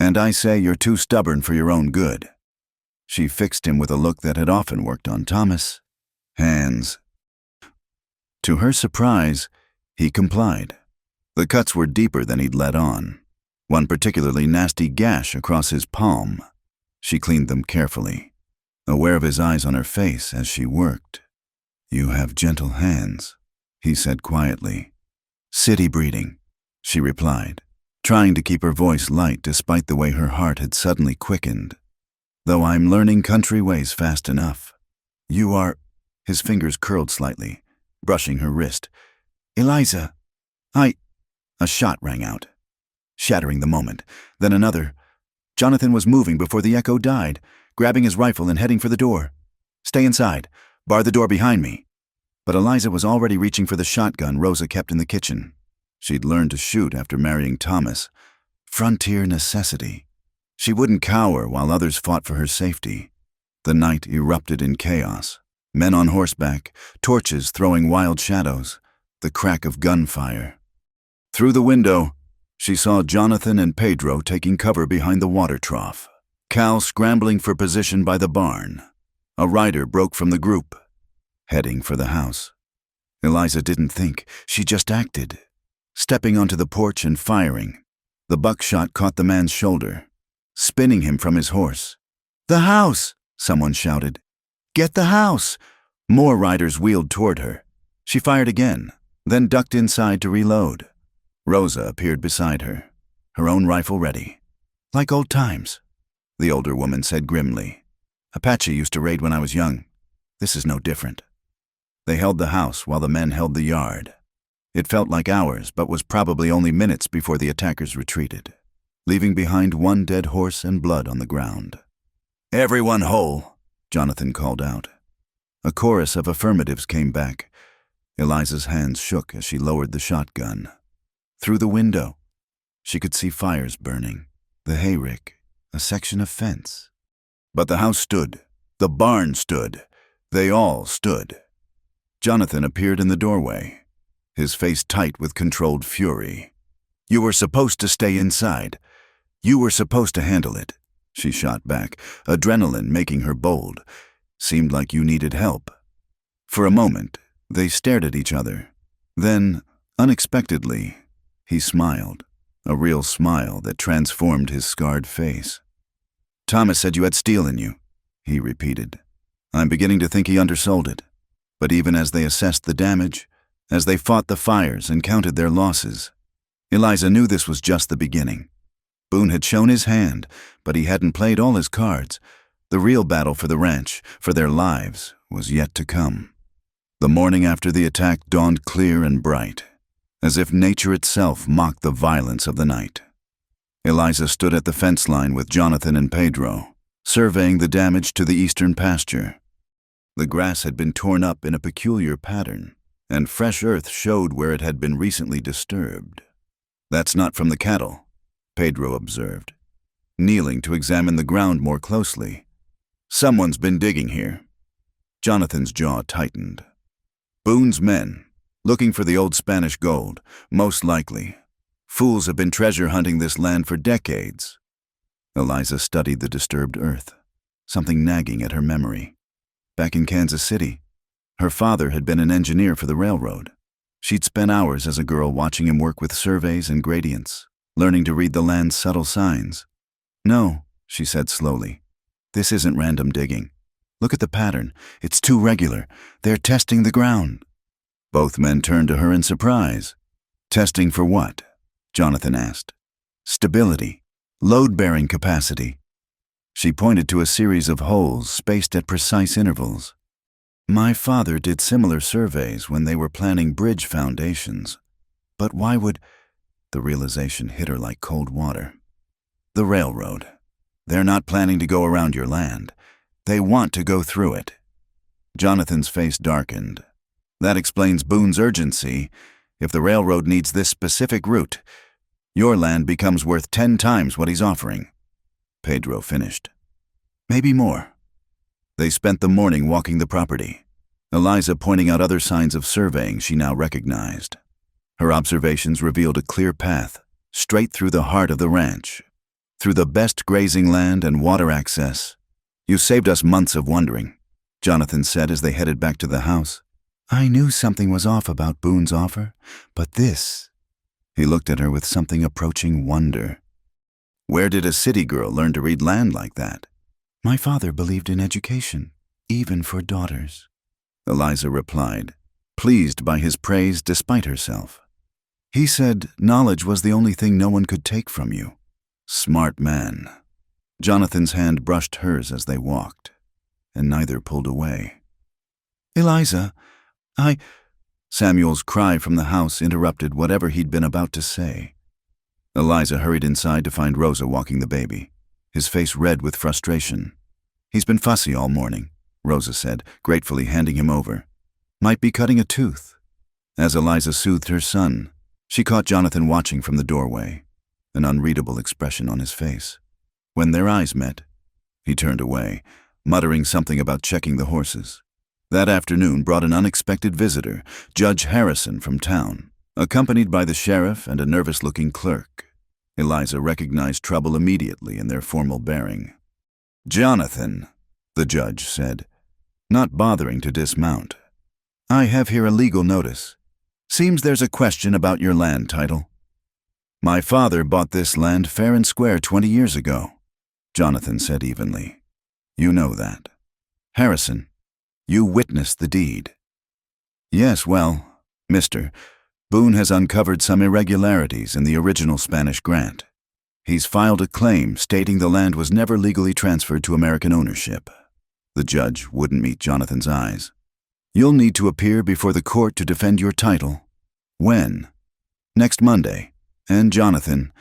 Speaker 1: and I say you're too stubborn for your own good." She fixed him with a look that had often worked on Thomas. "Hands." To her surprise, he complied. The cuts were deeper than he'd let on. One particularly nasty gash across his palm. She cleaned them carefully, aware of his eyes on her face as she worked. "You have gentle hands," he said quietly. "City breeding," she replied, trying to keep her voice light despite the way her heart had suddenly quickened. "Though I'm learning country ways fast enough. You are—" His fingers curled slightly, brushing her wrist. "Eliza, A shot rang out, shattering the moment. Then another. Jonathan was moving before the echo died, grabbing his rifle and heading for the door. "Stay inside. Bar the door behind me." But Eliza was already reaching for the shotgun Rosa kept in the kitchen. She'd learned to shoot after marrying Thomas. Frontier necessity. She wouldn't cower while others fought for her safety. The night erupted in chaos. Men on horseback, torches throwing wild shadows, the crack of gunfire. Through the window, she saw Jonathan and Pedro taking cover behind the water trough. Cal scrambling for position by the barn. A rider broke from the group, heading for the house. Eliza didn't think, she just acted. Stepping onto the porch and firing, the buckshot caught the man's shoulder, spinning him from his horse. "The house!" someone shouted. "Get the house!" More riders wheeled toward her. She fired again, then ducked inside to reload. Rosa appeared beside her, her own rifle ready. "Like old times," the older woman said grimly. "Apache used to raid when I was young. This is no different." They held the house while the men held the yard. It felt like hours, but was probably only minutes before the attackers retreated, leaving behind one dead horse and blood on the ground. "Everyone whole," Jonathan called out. A chorus of affirmatives came back. Eliza's hands shook as she lowered the shotgun. Through the window, she could see fires burning, the hayrick, a section of fence. But the house stood. The barn stood. They all stood. Jonathan appeared in the doorway, his face tight with controlled fury. "You were supposed to stay inside. You were supposed to handle it," she shot back, adrenaline making her bold. "Seemed like you needed help." For a moment, they stared at each other. Then, unexpectedly, he smiled, a real smile that transformed his scarred face. "Thomas said you had steel in you," he repeated. "I'm beginning to think he undersold it." But even as they assessed the damage, as they fought the fires and counted their losses, Eliza knew this was just the beginning. Boone had shown his hand, but he hadn't played all his cards. The real battle for the ranch, for their lives, was yet to come. The morning after the attack dawned clear and bright, as if nature itself mocked the violence of the night. Eliza stood at the fence line with Jonathan and Pedro, surveying the damage to the eastern pasture. The grass had been torn up in a peculiar pattern, and fresh earth showed where it had been recently disturbed. "That's not from the cattle," Pedro observed, kneeling to examine the ground more closely. "Someone's been digging here." Jonathan's jaw tightened. "Boone's men, looking for the old Spanish gold, most likely. Fools have been treasure hunting this land for decades." Eliza studied the disturbed earth, something nagging at her memory. Back in Kansas City, her father had been an engineer for the railroad. She'd spent hours as a girl watching him work with surveys and gradients, learning to read the land's subtle signs. "No," she said slowly, "this isn't random digging. Look at the pattern. It's too regular. They're testing the ground." Both men turned to her in surprise. "Testing for what?" Jonathan asked. "Stability. Load-bearing capacity." She pointed to a series of holes spaced at precise intervals. "My father did similar surveys when they were planning bridge foundations. But why would—" The realization hit her like cold water. "The railroad. They're not planning to go around your land. They want to go through it." Jonathan's face darkened. "That explains Boone's urgency. If the railroad needs this specific route, your land becomes worth 10 times what he's offering." Pedro finished. "Maybe more." They spent the morning walking the property, Eliza pointing out other signs of surveying she now recognized. Her observations revealed a clear path, straight through the heart of the ranch, through the best grazing land and water access. "You saved us months of wondering," Jonathan said as they headed back to the house. "I knew something was off about Boone's offer, but this—" He looked at her with something approaching wonder. "Where did a city girl learn to read land like that?" "My father believed in education, even for daughters," Eliza replied, pleased by his praise despite herself. "He said knowledge was the only thing no one could take from you." Smart man. Jonathan's hand brushed hers as they walked, and neither pulled away. "Eliza, Samuel's cry from the house interrupted whatever he'd been about to say. Eliza hurried inside to find Rosa walking the baby, his face red with frustration. "He's been fussy all morning," Rosa said, gratefully handing him over. "Might be cutting a tooth." As Eliza soothed her son, she caught Jonathan watching from the doorway, an unreadable expression on his face. When their eyes met, he turned away, muttering something about checking the horses. That afternoon brought an unexpected visitor, Judge Harrison from town, accompanied by the sheriff and a nervous-looking clerk. Eliza recognized trouble immediately in their formal bearing. "Jonathan," the judge said, not bothering to dismount, "I have here a legal notice. Seems there's a question about your land title." "My father bought this land fair and square 20 years ago," Jonathan said evenly. "You know that. Harrison, you witnessed the deed." "Yes, well, Mr. Boone has uncovered some irregularities in the original Spanish grant. He's filed a claim stating the land was never legally transferred to American ownership." The judge wouldn't meet Jonathan's eyes. "You'll need to appear before the court to defend your title." "When?" "Next Monday. And Jonathan—"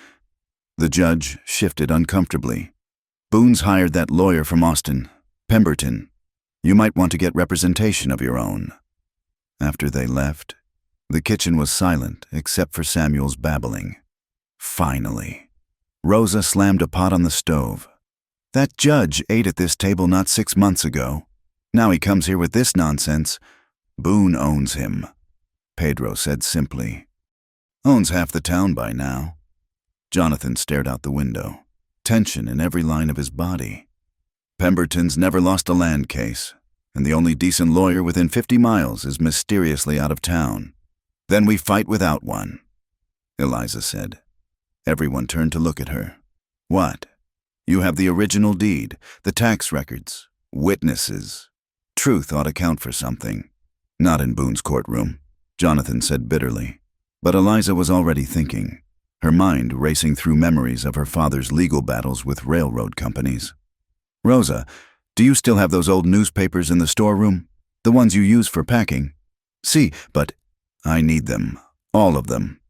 Speaker 1: The judge shifted uncomfortably. "Boone's hired that lawyer from Austin, Pemberton. You might want to get representation of your own." After they left, the kitchen was silent except for Samuel's babbling. Finally, Rosa slammed a pot on the stove. That judge ate at this table not 6 months ago. Now he comes here with this nonsense. Boone owns him, Pedro said simply. Owns half the town by now. Jonathan stared out the window, tension in every line of his body. Pemberton's never lost a land case, and the only decent lawyer within 50 miles is mysteriously out of town. Then we fight without one, Eliza said. Everyone turned to look at her. What? You have the original deed, the tax records, witnesses. Truth ought to count for something. Not in Boone's courtroom, Jonathan said bitterly. But Eliza was already thinking, her mind racing through memories of her father's legal battles with railroad companies. Rosa, do you still have those old newspapers in the storeroom? The ones you use for packing? See, but I need them. All of them.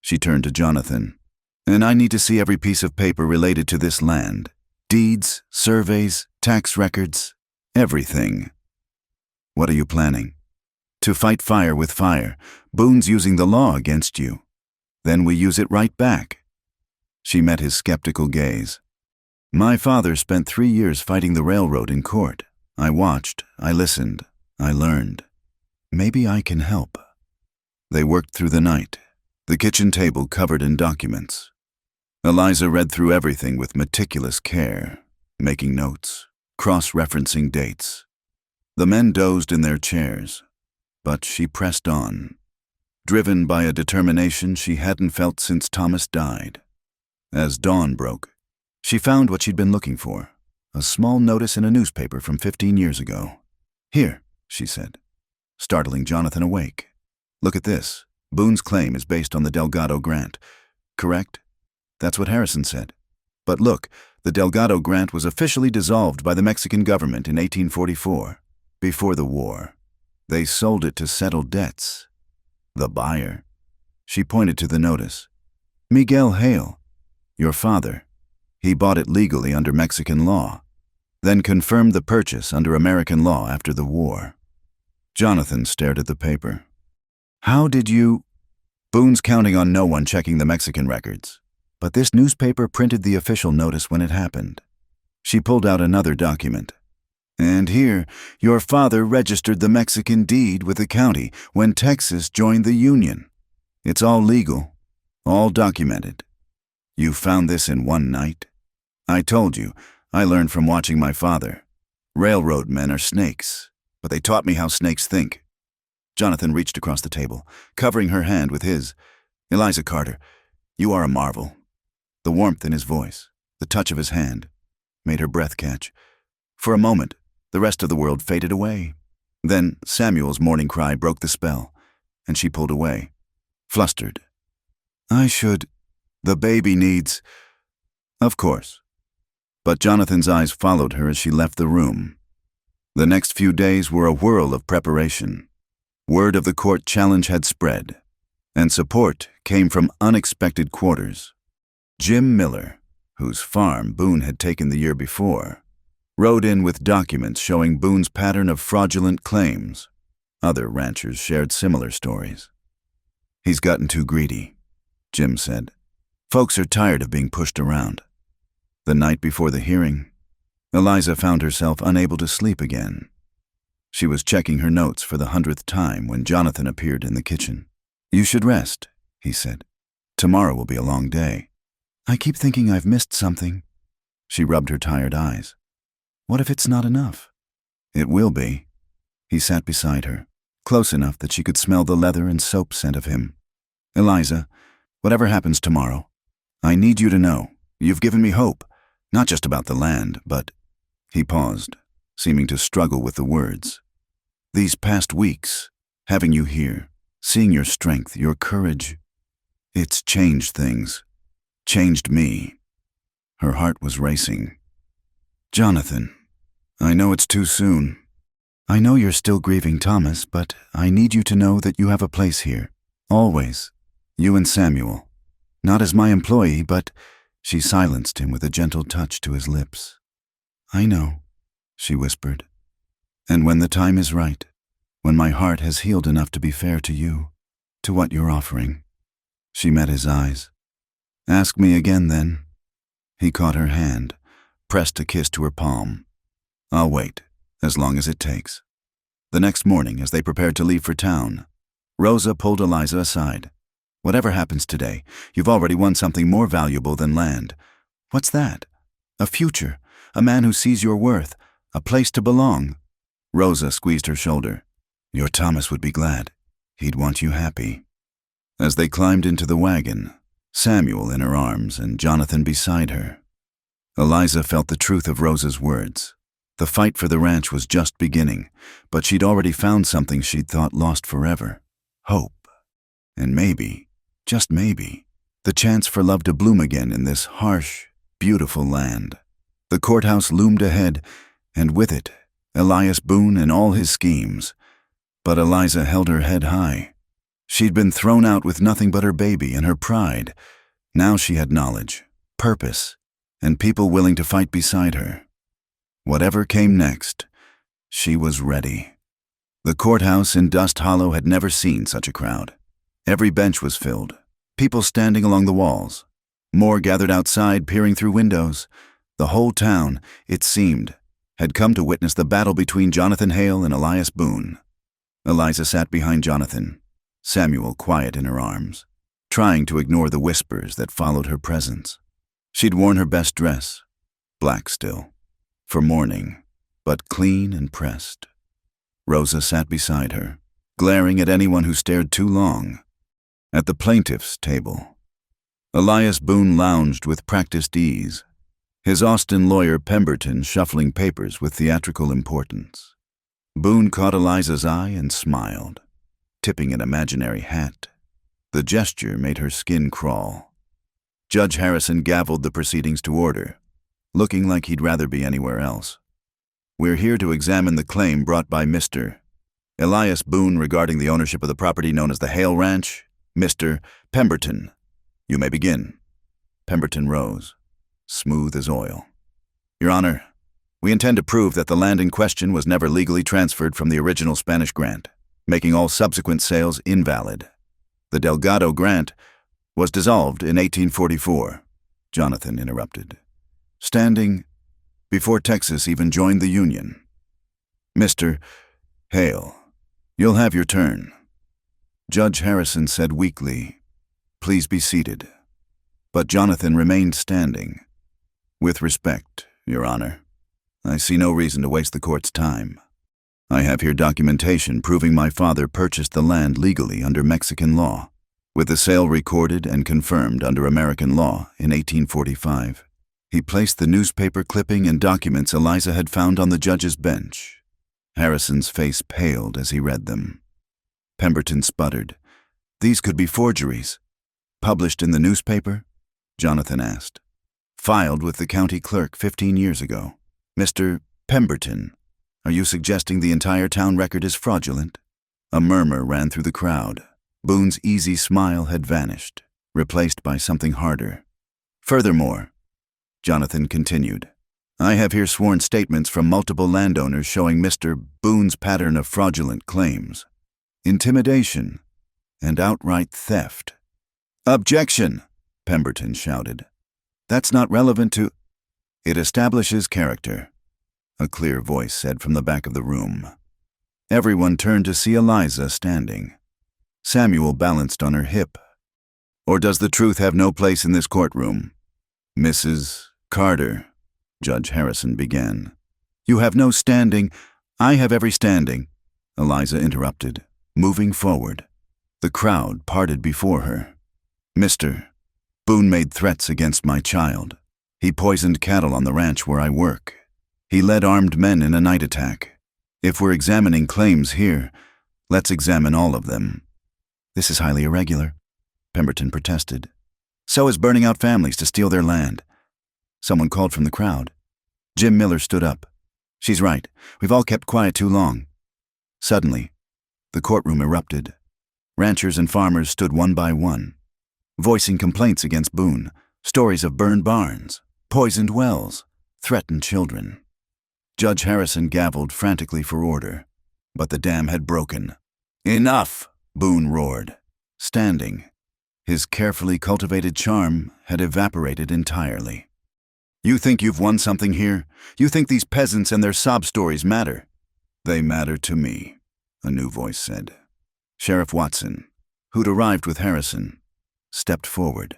Speaker 1: She turned to Jonathan. And I need to see every piece of paper related to this land. Deeds, surveys, tax records, everything. What are you planning? To fight fire with fire. Boone's using the law against you. Then we use it right back. She met his skeptical gaze. My father spent 3 years fighting the railroad in court. I watched, I listened, I learned. Maybe I can help. They worked through the night, the kitchen table covered in documents. Eliza read through everything with meticulous care, making notes, cross-referencing dates. The men dozed in their chairs, but she pressed on, driven by a determination she hadn't felt since Thomas died. As dawn broke, she found what she'd been looking for, a small notice in a newspaper from 15 years ago. Here, she said, startling Jonathan awake. Look at this. Boone's claim is based on the Delgado Grant. Correct? That's what Harrison said. But look, the Delgado Grant was officially dissolved by the Mexican government in 1844, before the war. They sold it to settle debts. The buyer. She pointed to the notice. Miguel Hale, your father. He bought it legally under Mexican law, then confirmed the purchase under American law after the war. Jonathan stared at the paper. How did you... Boone's counting on no one checking the Mexican records, but this newspaper printed the official notice when it happened. She pulled out another document. And here, your father registered the Mexican deed with the county when Texas joined the Union. It's all legal, all documented. You found this in one night? I told you, I learned from watching my father. Railroad men are snakes, but they taught me how snakes think. Jonathan reached across the table, covering her hand with his. Eliza Carter, you are a marvel. The warmth in his voice, the touch of his hand, made her breath catch. For a moment, the rest of the world faded away. Then Samuel's morning cry broke the spell, and she pulled away, flustered. The baby needs... Of course. But Jonathan's eyes followed her as she left the room. The next few days were a whirl of preparation. Word of the court challenge had spread, and support came from unexpected quarters. Jim Miller, whose farm Boone had taken the year before, rode in with documents showing Boone's pattern of fraudulent claims. Other ranchers shared similar stories. He's gotten too greedy, Jim said. Folks are tired of being pushed around. The night before the hearing, Eliza found herself unable to sleep again. She was checking her notes for the 100th time when Jonathan appeared in the kitchen. You should rest, he said. Tomorrow will be a long day. I keep thinking I've missed something. She rubbed her tired eyes. What if it's not enough? It will be. He sat beside her, close enough that she could smell the leather and soap scent of him. Eliza, whatever happens tomorrow, I need you to know, you've given me hope, not just about the land, but... He paused, seeming to struggle with the words. These past weeks, having you here, seeing your strength, your courage, it's changed things, changed me. Her heart was racing. Jonathan, I know it's too soon. I know you're still grieving Thomas, but I need you to know that you have a place here, always, you and Samuel. Not as my employee, but... She silenced him with a gentle touch to his lips. I know, she whispered. And when the time is right, when my heart has healed enough to be fair to you, to what you're offering. She met his eyes. Ask me again then. He caught her hand, pressed a kiss to her palm. "I'll wait, as long as it takes." The next morning, as they prepared to leave for town, Rosa pulled Eliza aside. "Whatever happens today, you've already won something more valuable than land." "What's that?" "A future, a man who sees your worth, a place to belong." Rosa squeezed her shoulder. "Your Thomas would be glad. He'd want you happy." As they climbed into the wagon, Samuel in her arms and Jonathan beside her, Eliza felt the truth of Rosa's words. The fight for the ranch was just beginning, but she'd already found something she'd thought lost forever: hope. And maybe, just maybe, the chance for love to bloom again in this harsh, beautiful land. The courthouse loomed ahead, and with it, Elias Boone and all his schemes. But Eliza held her head high. She'd been thrown out with nothing but her baby and her pride. Now she had knowledge, purpose, and people willing to fight beside her. Whatever came next, she was ready. The courthouse in Dust Hollow had never seen such a crowd. Every bench was filled, people standing along the walls. More gathered outside, peering through windows. The whole town, it seemed, had come to witness the battle between Jonathan Hale and Elias Boone. Eliza sat behind Jonathan, Samuel quiet in her arms, trying to ignore the whispers that followed her presence. She'd worn her best dress, black still, for mourning, but clean and pressed. Rosa sat beside her, glaring at anyone who stared too long. At the plaintiff's table, Elias Boone lounged with practiced ease, his Austin lawyer Pemberton shuffling papers with theatrical importance. Boone caught Eliza's eye and smiled, tipping an imaginary hat. The gesture made her skin crawl. Judge Harrison gavelled the proceedings to order, looking like he'd rather be anywhere else. "We're here to examine the claim brought by Mr. Elias Boone regarding the ownership of the property known as the Hale Ranch. Mr. Pemberton, you may begin." Pemberton rose, smooth as oil. "Your Honor, we intend to prove that the land in question was never legally transferred from the original Spanish grant, making all subsequent sales invalid. The Delgado grant was dissolved in 1844, Jonathan interrupted, standing before Texas even joined the Union. "Mr. Hale, you'll have your turn." Judge Harrison said weakly, "Please be seated." But Jonathan remained standing. "With respect, Your Honor, I see no reason to waste the court's time. I have here documentation proving my father purchased the land legally under Mexican law, with the sale recorded and confirmed under American law in 1845. He placed the newspaper clipping and documents Eliza had found on the judge's bench. Harrison's face paled as he read them. Pemberton sputtered. "These could be forgeries." "Published in the newspaper?" Jonathan asked. "Filed with the county clerk 15 years ago. Mr. Pemberton, are you suggesting the entire town record is fraudulent?" A murmur ran through the crowd. Boone's easy smile had vanished, replaced by something harder. "Furthermore," Jonathan continued, "I have here sworn statements from multiple landowners showing Mr. Boone's pattern of fraudulent claims, intimidation, and outright theft." "Objection!" Pemberton shouted. "That's not relevant to—" "It establishes character," a clear voice said from the back of the room. Everyone turned to see Eliza standing. Samuel balanced on her hip. "Or does the truth have no place in this courtroom?" "Mrs. Carter," Judge Harrison began. "You have no standing." "I have every standing," Eliza interrupted, moving forward. The crowd parted before her. "Mr. Boone made threats against my child. He poisoned cattle on the ranch where I work. He led armed men in a night attack. If we're examining claims here, let's examine all of them." "This is highly irregular," Pemberton protested. "So is burning out families to steal their land." Someone called from the crowd. Jim Miller stood up. "She's right. We've all kept quiet too long." Suddenly, the courtroom erupted. Ranchers and farmers stood one by one, voicing complaints against Boone, stories of burned barns, poisoned wells, threatened children. Judge Harrison gavelled frantically for order, but the dam had broken. "Enough!" Boone roared, standing. His carefully cultivated charm had evaporated entirely. You think you've won something here? You think these peasants and their sob stories matter? They matter to me, a new voice said. Sheriff Watson, who'd arrived with Harrison, stepped forward.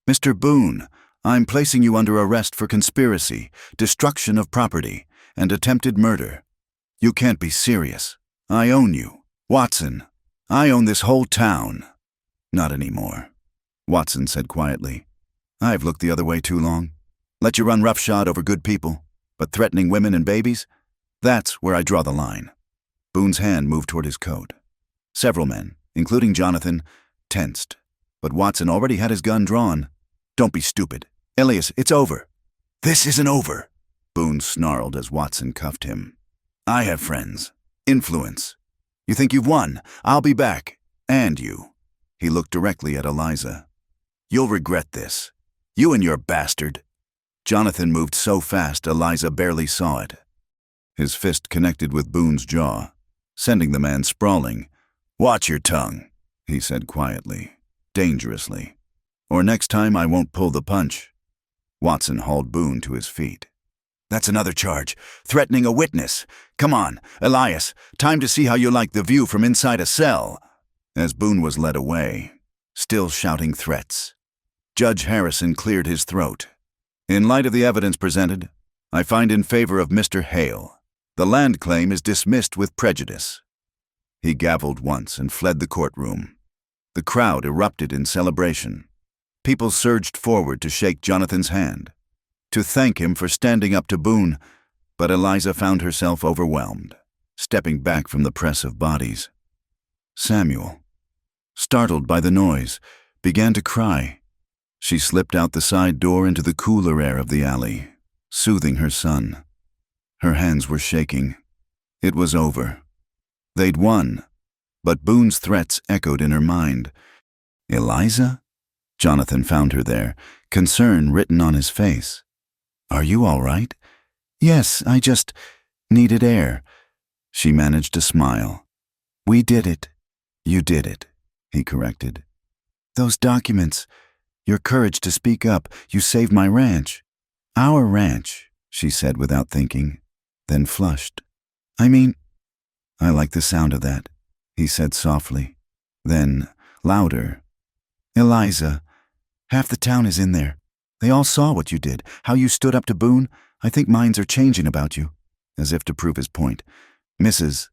Speaker 1: Mr. Boone, I'm placing you under arrest for conspiracy, destruction of property, and attempted murder. You can't be serious. I own you. Watson, I own this whole town. Not anymore, Watson said quietly. I've looked the other way too long. Let you run roughshod over good people, but threatening women and babies? That's where I draw the line. Boone's hand moved toward his coat. Several men, including Jonathan, tensed, but Watson already had his gun drawn. Don't be stupid. Elias, it's over. This isn't over, Boone snarled as Watson cuffed him. I have friends. Influence. You think you've won? I'll be back. And you. He looked directly at Eliza. You'll regret this. You and your bastard. Jonathan moved so fast Eliza barely saw it. His fist connected with Boone's jaw, sending the man sprawling. Watch your tongue, he said quietly, dangerously. Or next time I won't pull the punch. Watson hauled Boone to his feet. That's another charge, threatening a witness. Come on, Elias, time to see how you like the view from inside a cell. As Boone was led away, still shouting threats, Judge Harrison cleared his throat. In light of the evidence presented, I find in favor of Mr. Hale. The land claim is dismissed with prejudice. He gavelled once and fled the courtroom. The crowd erupted in celebration. People surged forward to shake Jonathan's hand, to thank him for standing up to Boone, but Eliza found herself overwhelmed, stepping back from the press of bodies. Samuel, startled by the noise, began to cry. She slipped out the side door into the cooler air of the alley, soothing her son. Her hands were shaking. It was over. They'd won, but Boone's threats echoed in her mind. Eliza? Jonathan found her there, concern written on his face. Are you all right? Yes, I just needed air. She managed to smile. We did it. You did it, he corrected. Those documents, your courage to speak up, you saved my ranch. Our ranch, she said without thinking, then flushed. I like the sound of that, he said softly. Then, louder. Eliza, half the town is in there. They all saw what you did, how you stood up to Boone. I think minds are changing about you. As if to prove his point, Mrs.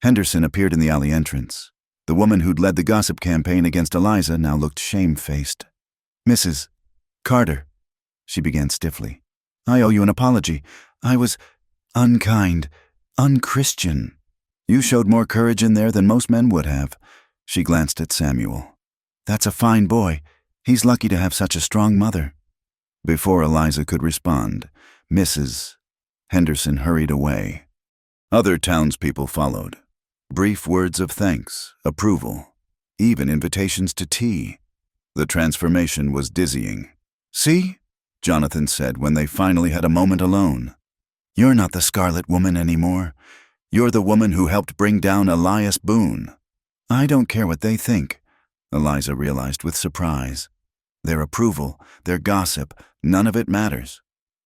Speaker 1: Henderson appeared in the alley entrance. The woman who'd led the gossip campaign against Eliza now looked shamefaced. Mrs. Carter, she began stiffly. I owe you an apology. I was unkind, unchristian. You showed more courage in there than most men would have. She glanced at Samuel. That's a fine boy. He's lucky to have such a strong mother. Before Eliza could respond, Mrs. Henderson hurried away. Other townspeople followed. Brief words of thanks, approval, even invitations to tea. The transformation was dizzying. See? Jonathan said when they finally had a moment alone. You're not the Scarlet Woman anymore. You're the woman who helped bring down Elias Boone. I don't care what they think, Eliza realized with surprise. Their approval, their gossip, none of it matters.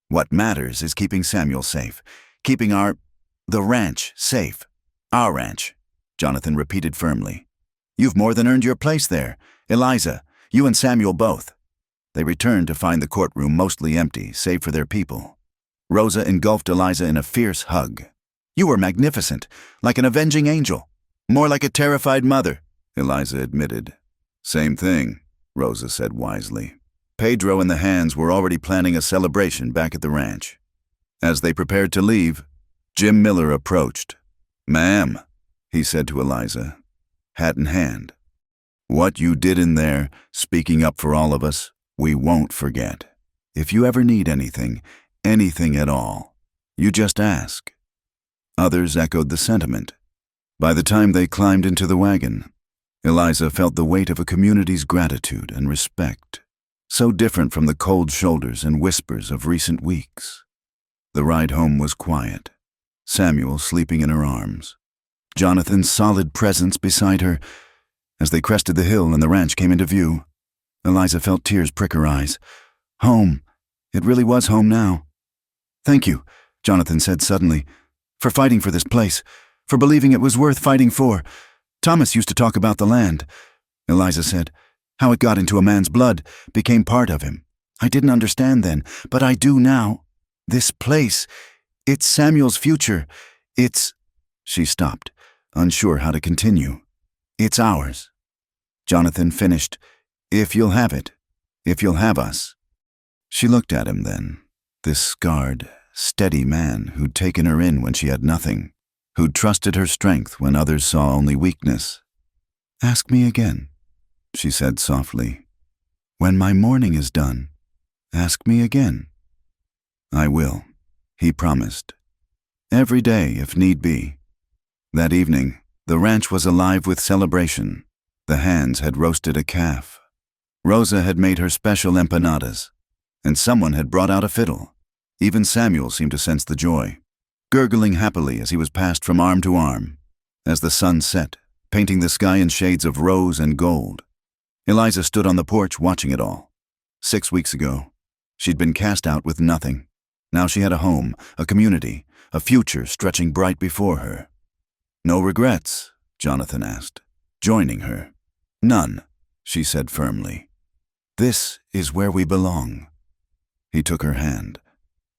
Speaker 1: What matters is keeping Samuel safe, keeping the ranch safe. Our ranch, Jonathan repeated firmly. You've more than earned your place there. Eliza, you and Samuel both. They returned to find the courtroom mostly empty, save for their people. Rosa engulfed Eliza in a fierce hug. You were magnificent, like an avenging angel. More like a terrified mother, Eliza admitted. Same thing, Rosa said wisely. Pedro and the Hands were already planning a celebration back at the ranch. As they prepared to leave, Jim Miller approached. Ma'am, he said to Eliza, hat in hand. What you did in there, speaking up for all of us, we won't forget. If you ever need anything at all, you just ask. Others echoed the sentiment. By the time they climbed into the wagon, Eliza felt the weight of a community's gratitude and respect, so different from the cold shoulders and whispers of recent weeks. The ride home was quiet, Samuel sleeping in her arms, Jonathan's solid presence beside her. As they crested the hill and the ranch came into view, Eliza felt tears prick her eyes. Home, It really was home now. "Thank you," Jonathan said suddenly, "for fighting for this place, for believing it was worth fighting for. Thomas used to talk about the land," Eliza said, "how it got into a man's blood, became part of him. I didn't understand then, but I do now. This place, it's Samuel's future. It's—" She stopped, unsure how to continue. "It's ours." Jonathan finished, "If you'll have it, if you'll have us." She looked at him then, this scarred, steady man who'd taken her in when she had nothing, who'd trusted her strength when others saw only weakness. "Ask me again," she said softly. "When my mourning is done, ask me again." "I will," he promised. "Every day, if need be." That evening, the ranch was alive with celebration. The hands had roasted a calf. Rosa had made her special empanadas, and someone had brought out a fiddle. Even Samuel seemed to sense the joy, gurgling happily as he was passed from arm to arm, as the sun set, painting the sky in shades of rose and gold. Eliza stood on the porch watching it all. 6 weeks ago, she'd been cast out with nothing. Now she had a home, a community, a future stretching bright before her. "No regrets?" Jonathan asked, joining her. "None," she said firmly. "This is where we belong." He took her hand,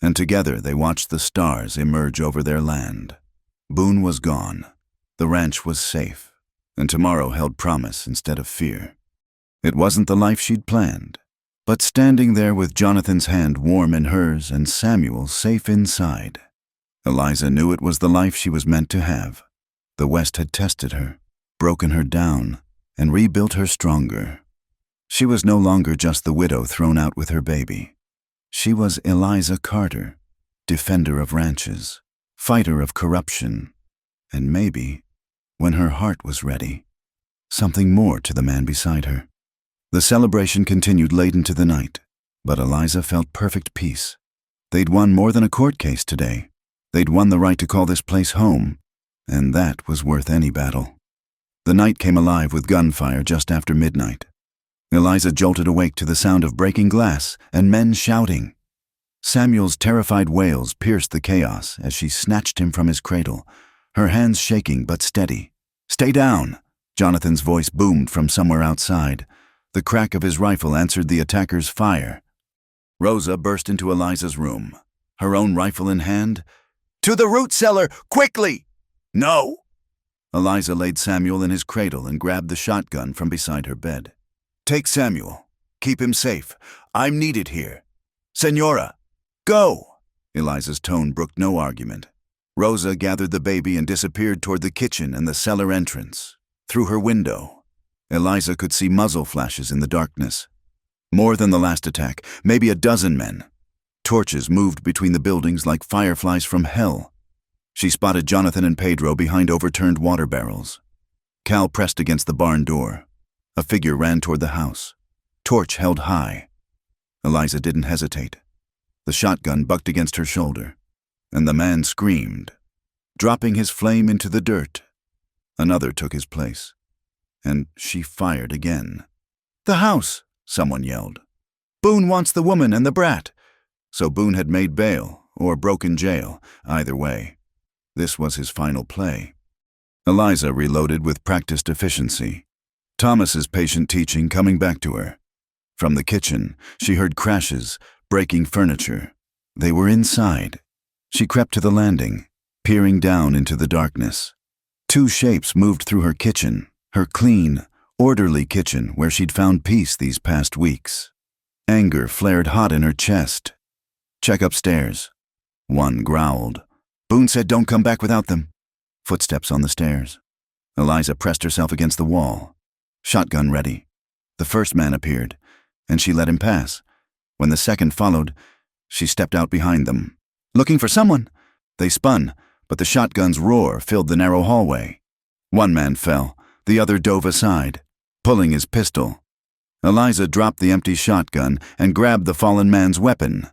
Speaker 1: and together they watched the stars emerge over their land. Boone was gone. The ranch was safe, and tomorrow held promise instead of fear. It wasn't the life she'd planned, but standing there with Jonathan's hand warm in hers and Samuel safe inside, Eliza knew it was the life she was meant to have. The West had tested her, broken her down, and rebuilt her stronger. She was no longer just the widow thrown out with her baby. She was Eliza Carter, defender of ranches, fighter of corruption, and maybe, when her heart was ready, something more to the man beside her. The celebration continued late into the night, but Eliza felt perfect peace. They'd won more than a court case today. They'd won the right to call this place home, and that was worth any battle. The night came alive with gunfire just after midnight. Eliza jolted awake to the sound of breaking glass and men shouting. Samuel's terrified wails pierced the chaos as she snatched him from his cradle, her hands shaking but steady. "Stay down!" Jonathan's voice boomed from somewhere outside. The crack of his rifle answered the attacker's fire. Rosa burst into Eliza's room, her own rifle in hand. "To the root cellar, quickly!" "No!" Eliza laid Samuel in his cradle and grabbed the shotgun from beside her bed. "Take Samuel. Keep him safe. I'm needed here. Senora, go!" Eliza's tone brooked no argument. Rosa gathered the baby and disappeared toward the kitchen and the cellar entrance. Through her window, Eliza could see muzzle flashes in the darkness. More than the last attack, maybe a dozen men. Torches moved between the buildings like fireflies from hell. She spotted Jonathan and Pedro behind overturned water barrels. Cal pressed against the barn door. A figure ran toward the house, torch held high. Eliza didn't hesitate. The shotgun bucked against her shoulder, and the man screamed, dropping his flame into the dirt. Another took his place, and she fired again. "The house!" someone yelled. "Boone wants the woman and the brat." So Boone had made bail, or broken jail, either way. This was his final play. Eliza reloaded with practiced efficiency. Thomas's patient teaching coming back to her. From the kitchen, she heard crashes, breaking furniture. They were inside. She crept to the landing, peering down into the darkness. Two shapes moved through her kitchen, her clean, orderly kitchen where she'd found peace these past weeks. Anger flared hot in her chest. "Check upstairs." One growled. "Boone said don't come back without them." Footsteps on the stairs. Eliza pressed herself against the wall. Shotgun ready. The first man appeared, and she let him pass. When the second followed, she stepped out behind them. "Looking for someone!" They spun, but the shotgun's roar filled the narrow hallway. One man fell, the other dove aside, pulling his pistol. Eliza dropped the empty shotgun and grabbed the fallen man's weapon,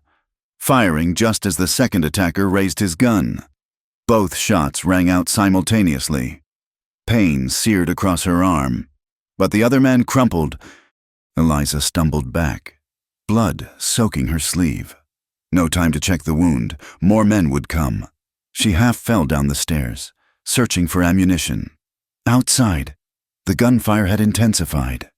Speaker 1: firing just as the second attacker raised his gun. Both shots rang out simultaneously. Pain seared across her arm, but the other man crumpled. Eliza stumbled back, blood soaking her sleeve. No time to check the wound. More men would come. She half fell down the stairs, searching for ammunition. Outside, the gunfire had intensified.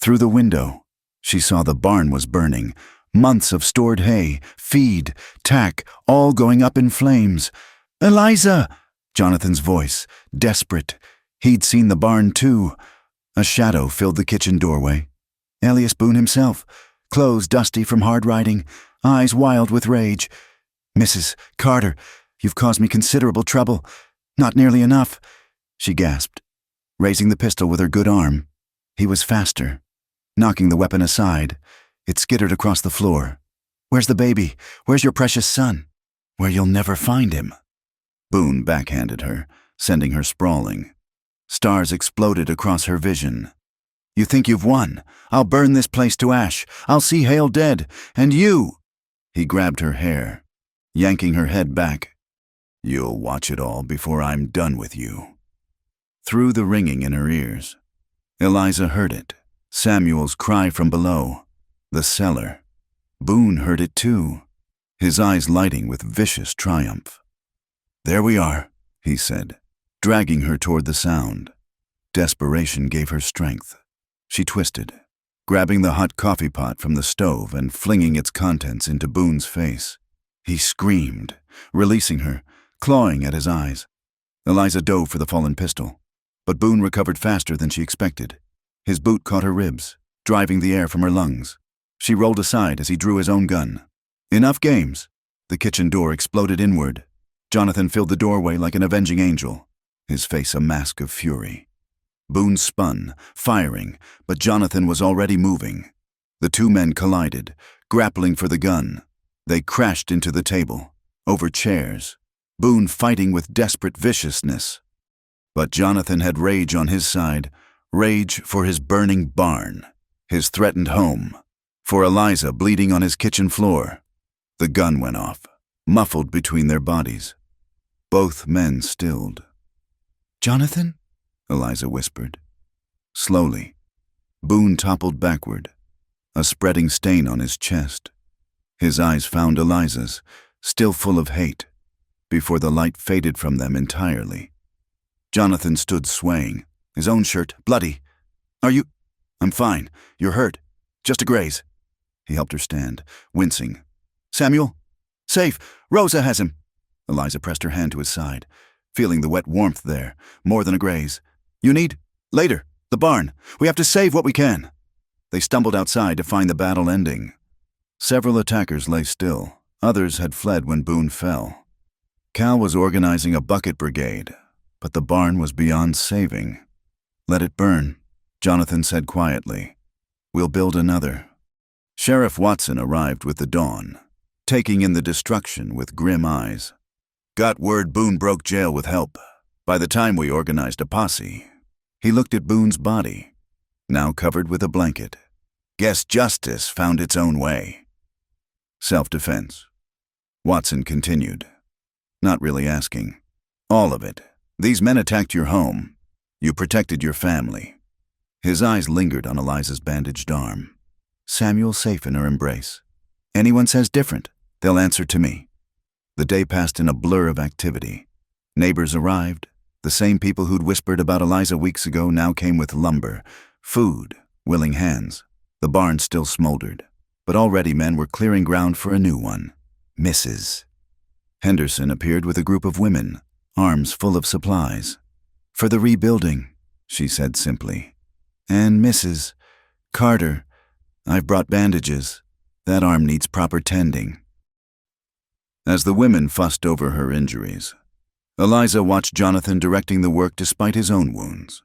Speaker 1: Through the window, she saw the barn was burning. Months of stored hay, feed, tack, all going up in flames. "Eliza!" Jonathan's voice, desperate. He'd seen the barn too. A shadow filled the kitchen doorway. Elias Boone himself, clothes dusty from hard riding, eyes wild with rage. "Mrs. Carter, you've caused me considerable trouble. Not nearly enough," she gasped, raising the pistol with her good arm. He was faster. Knocking the weapon aside, it skittered across the floor. "Where's the baby? Where's your precious son?" "Where you'll never find him." Boone backhanded her, sending her sprawling. Stars exploded across her vision. "You think you've won? I'll burn this place to ash. I'll see Hale dead. And you!" He grabbed her hair, yanking her head back. "You'll watch it all before I'm done with you." Through the ringing in her ears, Eliza heard it. Samuel's cry from below. The cellar. Boone heard it too, his eyes lighting with vicious triumph. "There we are," he said, dragging her toward the sound. Desperation gave her strength. She twisted, grabbing the hot coffee pot from the stove and flinging its contents into Boone's face. He screamed, releasing her, clawing at his eyes. Eliza dove for the fallen pistol, but Boone recovered faster than she expected. His boot caught her ribs, driving the air from her lungs. She rolled aside as he drew his own gun. Enough games. The kitchen door exploded inward. Jonathan filled the doorway like an avenging angel, his face a mask of fury. Boone spun, firing, but Jonathan was already moving. The two men collided, grappling for the gun. They crashed into the table, over chairs, Boone fighting with desperate viciousness. But Jonathan had rage on his side, rage for his burning barn, his threatened home, for Eliza bleeding on his kitchen floor. The gun went off, muffled between their bodies. Both men stilled. "Jonathan?" Eliza whispered. Slowly, Boone toppled backward, a spreading stain on his chest. His eyes found Eliza's, still full of hate, before the light faded from them entirely. Jonathan stood swaying, his own shirt bloody. "Are you—" "I'm fine. You're hurt. Just a graze." He helped her stand, wincing. "Samuel? Safe. Rosa has him." Eliza pressed her hand to his side, feeling the wet warmth there, more than a graze. "You need—" "Later. The barn. We have to save what we can." They stumbled outside to find the battle ending. Several attackers lay still. Others had fled when Boone fell. Cal was organizing a bucket brigade, but the barn was beyond saving. "Let it burn," Jonathan said quietly. "We'll build another." Sheriff Watson arrived with the dawn, taking in the destruction with grim eyes. "Got word Boone broke jail with help. By the time we organized a posse." He looked at Boone's body, now covered with a blanket. "Guess justice found its own way." "Self-defense," Watson continued, not really asking. "All of it. These men attacked your home. You protected your family." His eyes lingered on Eliza's bandaged arm. Samuel safe in her embrace. "Anyone says different, they'll answer to me." The day passed in a blur of activity. Neighbors arrived. The same people who'd whispered about Eliza weeks ago now came with lumber, food, willing hands. The barn still smoldered, but already men were clearing ground for a new one. Mrs. Henderson appeared with a group of women, arms full of supplies. "For the rebuilding," she said simply. "And Mrs. Carter, I've brought bandages. That arm needs proper tending." As the women fussed over her injuries, Eliza watched Jonathan directing the work despite his own wounds.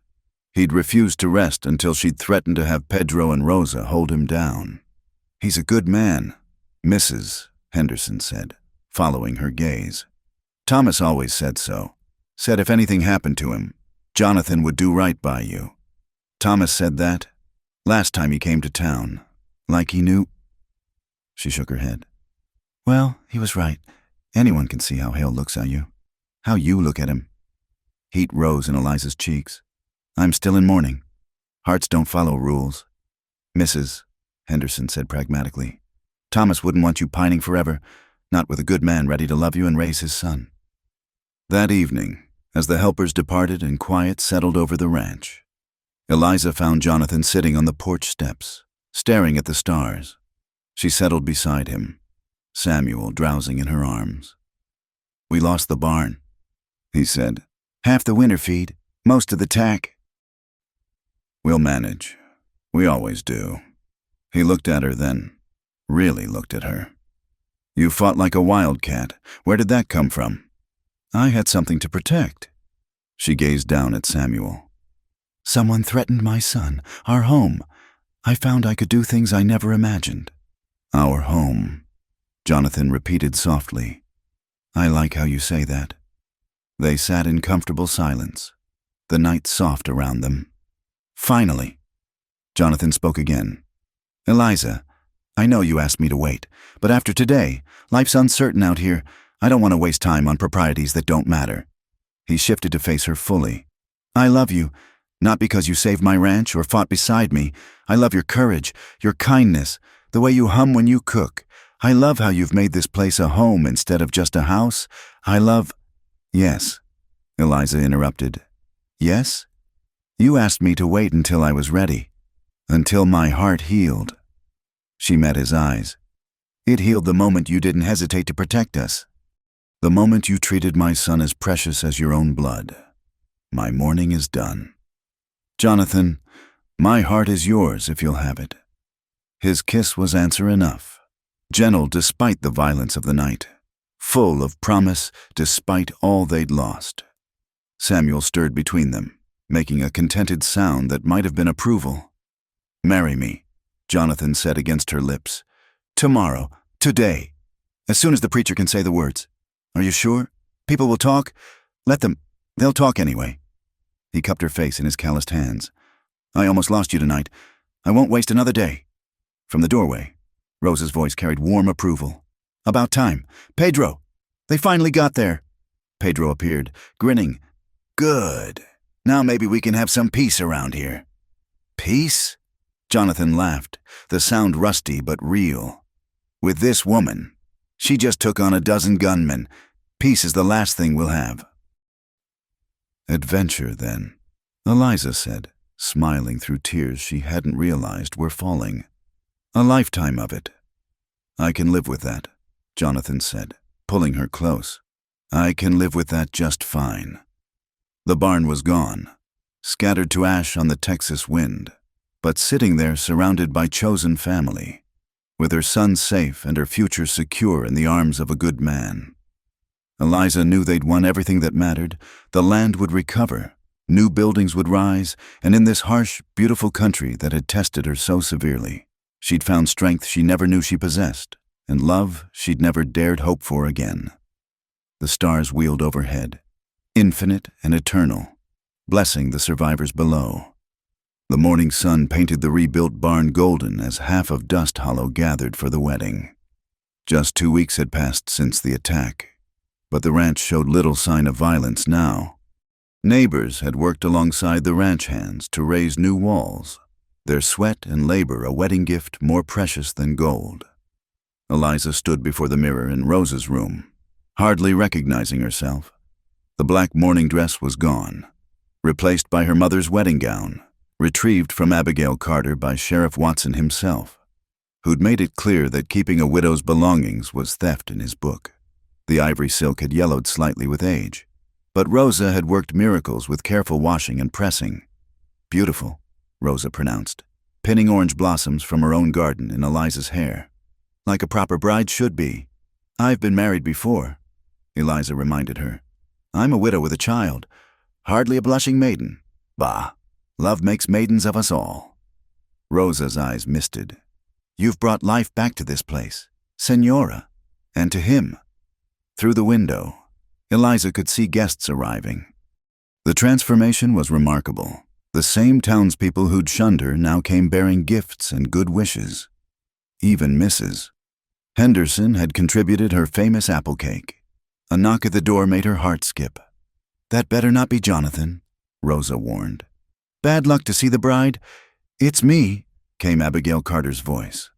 Speaker 1: He'd refused to rest until she'd threatened to have Pedro and Rosa hold him down. "He's a good man," Mrs. Henderson said, following her gaze. "Thomas always said so. Said if anything happened to him, Jonathan would do right by you." "Thomas said that? Last time he came to town. Like he knew?" She shook her head. "Well, he was right. Anyone can see how Hale looks at you. How you look at him." Heat rose in Eliza's cheeks. "I'm still in mourning. Hearts don't follow rules." "Mrs. Henderson said pragmatically. Thomas wouldn't want you pining forever, not with a good man ready to love you and raise his son. That evening, as the helpers departed and quiet settled over the ranch, Eliza found Jonathan sitting on the porch steps, staring at the stars. She settled beside him, Samuel drowsing in her arms. "We lost the barn," he said. "Half the winter feed, most of the tack." "We'll manage. We always do." He looked at her then, really looked at her. "You fought like a wildcat. Where did that come from?" "I had something to protect." She gazed down at Samuel. "Someone threatened my son, our home. I found I could do things I never imagined." "Our home," Jonathan repeated softly. "I like how you say that." They sat in comfortable silence, the night soft around them. Finally, Jonathan spoke again. "Eliza, I know you asked me to wait, but after today, life's uncertain out here. I don't want to waste time on proprieties that don't matter." He shifted to face her fully. "I love you, not because you saved my ranch or fought beside me. I love your courage, your kindness, the way you hum when you cook. I love how you've made this place a home instead of just a house. I love—" "Yes," Eliza interrupted. "Yes? You asked me to wait until I was ready, until my heart healed." She met his eyes. "It healed the moment you didn't hesitate to protect us. The moment you treated my son as precious as your own blood. My mourning is done. Jonathan, my heart is yours if you'll have it." His kiss was answer enough, gentle despite the violence of the night, full of promise despite all they'd lost. Samuel stirred between them, making a contented sound that might have been approval. "Marry me," Jonathan said against her lips. "Tomorrow, today, as soon as the preacher can say the words. Are you sure? People will talk? Let them. They'll talk anyway." He cupped her face in his calloused hands. "I almost lost you tonight. I won't waste another day." From the doorway, Rosa's voice carried warm approval. "About time. Pedro! They finally got there." Pedro appeared, grinning. "Good. Now maybe we can have some peace around here." "Peace?" Jonathan laughed, the sound rusty but real. "With this woman. She just took on a dozen gunmen. Peace is the last thing we'll have." "Adventure, then," Eliza said, smiling through tears she hadn't realized were falling. "A lifetime of it." "I can live with that," Jonathan said, pulling her close. "I can live with that just fine." The barn was gone, scattered to ash on the Texas wind, but sitting there surrounded by chosen family, with her son safe and her future secure in the arms of a good man. Eliza knew they'd won everything that mattered. The land would recover, new buildings would rise, and in this harsh, beautiful country that had tested her so severely, she'd found strength she never knew she possessed, and love she'd never dared hope for again. The stars wheeled overhead, infinite and eternal, blessing the survivors below. The morning sun painted the rebuilt barn golden as half of Dust Hollow gathered for the wedding. Just 2 weeks had passed since the attack, but the ranch showed little sign of violence now. Neighbors had worked alongside the ranch hands to raise new walls, their sweat and labor a wedding gift more precious than gold. Eliza stood before the mirror in Rosa's room, hardly recognizing herself. The black morning dress was gone, replaced by her mother's wedding gown, retrieved from Abigail Carter by Sheriff Watson himself, who'd made it clear that keeping a widow's belongings was theft in his book. The ivory silk had yellowed slightly with age, but Rosa had worked miracles with careful washing and pressing. "Beautiful," Rosa pronounced, pinning orange blossoms from her own garden in Eliza's hair. "Like a proper bride should be." "I've been married before," Eliza reminded her. "I'm a widow with a child, hardly a blushing maiden. Bah, love makes maidens of us all." Rosa's eyes misted. "You've brought life back to this place, Senora, and to him." Through the window, Eliza could see guests arriving. The transformation was remarkable. The same townspeople who'd shunned her now came bearing gifts and good wishes. Even Mrs. Henderson had contributed her famous apple cake. A knock at the door made her heart skip. "That better not be Jonathan," Rosa warned. "Bad luck to see the bride." "It's me," came Abigail Carter's voice.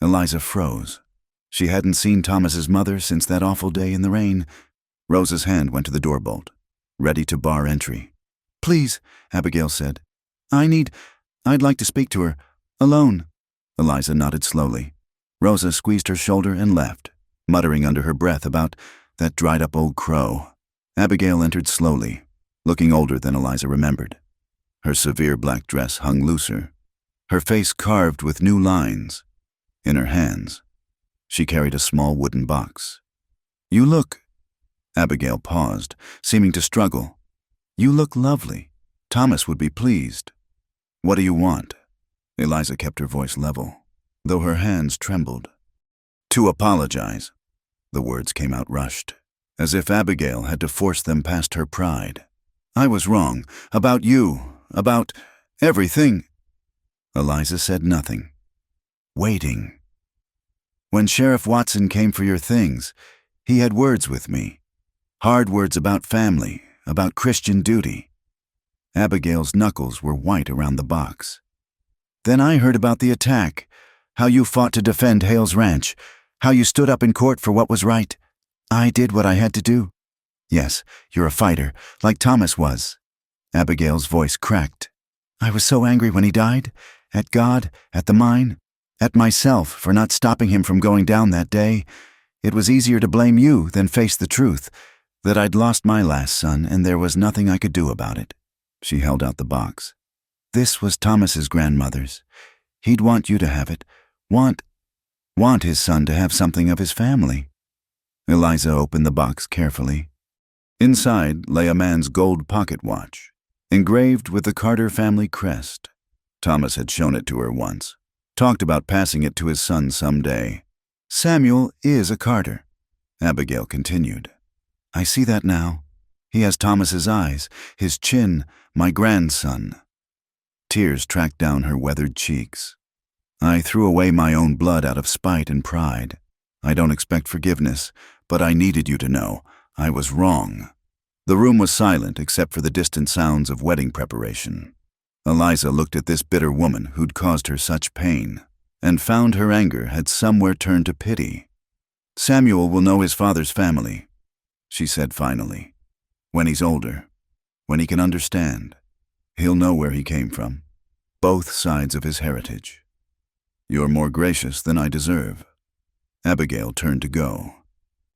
Speaker 1: Eliza froze. She hadn't seen Thomas's mother since that awful day in the rain. Rosa's hand went to the door bolt, ready to bar entry. "Please," Abigail said. I'd like to speak to her. Alone." Eliza nodded slowly. Rosa squeezed her shoulder and left, muttering under her breath about that dried-up old crow. Abigail entered slowly, looking older than Eliza remembered. Her severe black dress hung looser, her face carved with new lines. In her hands, she carried a small wooden box. "You look—" Abigail paused, seeming to struggle. "You look lovely. Thomas would be pleased." "What do you want?" Eliza kept her voice level, though her hands trembled. "To apologize." The words came out rushed, as if Abigail had to force them past her pride. "I was wrong. About you. About everything." Eliza said nothing, waiting. "When Sheriff Watson came for your things, he had words with me. Hard words about family, about Christian duty." Abigail's knuckles were white around the box. "Then I heard about the attack, how you fought to defend Hale's ranch, how you stood up in court for what was right. I did what I had to do." "Yes, you're a fighter, like Thomas was." Abigail's voice cracked. "I was so angry when he died, at God, at the mine, at myself for not stopping him from going down that day. It was easier to blame you than face the truth, that I'd lost my last son and there was nothing I could do about it." She held out the box. "This was Thomas's grandmother's. He'd want you to have it. Want his son to have something of his family." Eliza opened the box carefully. Inside lay a man's gold pocket watch, engraved with the Carter family crest. Thomas had shown it to her once, talked about passing it to his son someday. "Samuel is a Carter," Abigail continued. "I see that now. He has Thomas's eyes, his chin, my grandson." Tears tracked down her weathered cheeks. "I threw away my own blood out of spite and pride. I don't expect forgiveness, but I needed you to know I was wrong." The room was silent except for the distant sounds of wedding preparation. Eliza looked at this bitter woman who'd caused her such pain, and found her anger had somewhere turned to pity. "Samuel will know his father's family," she said finally. "When he's older, when he can understand, he'll know where he came from, both sides of his heritage." "You're more gracious than I deserve." Abigail turned to go,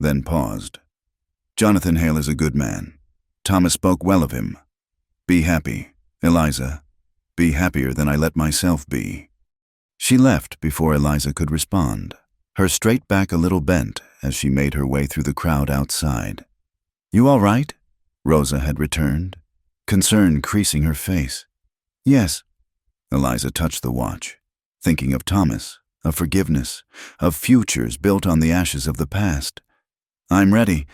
Speaker 1: then paused. "Jonathan Hale is a good man. Thomas spoke well of him. Be happy, Eliza. Be happier than I let myself be." She left before Eliza could respond, her straight back a little bent as she made her way through the crowd outside. "You all right?" Rosa had returned, concern creasing her face. "Yes." Eliza touched the watch, thinking of Thomas, of forgiveness, of futures built on the ashes of the past. "I'm ready."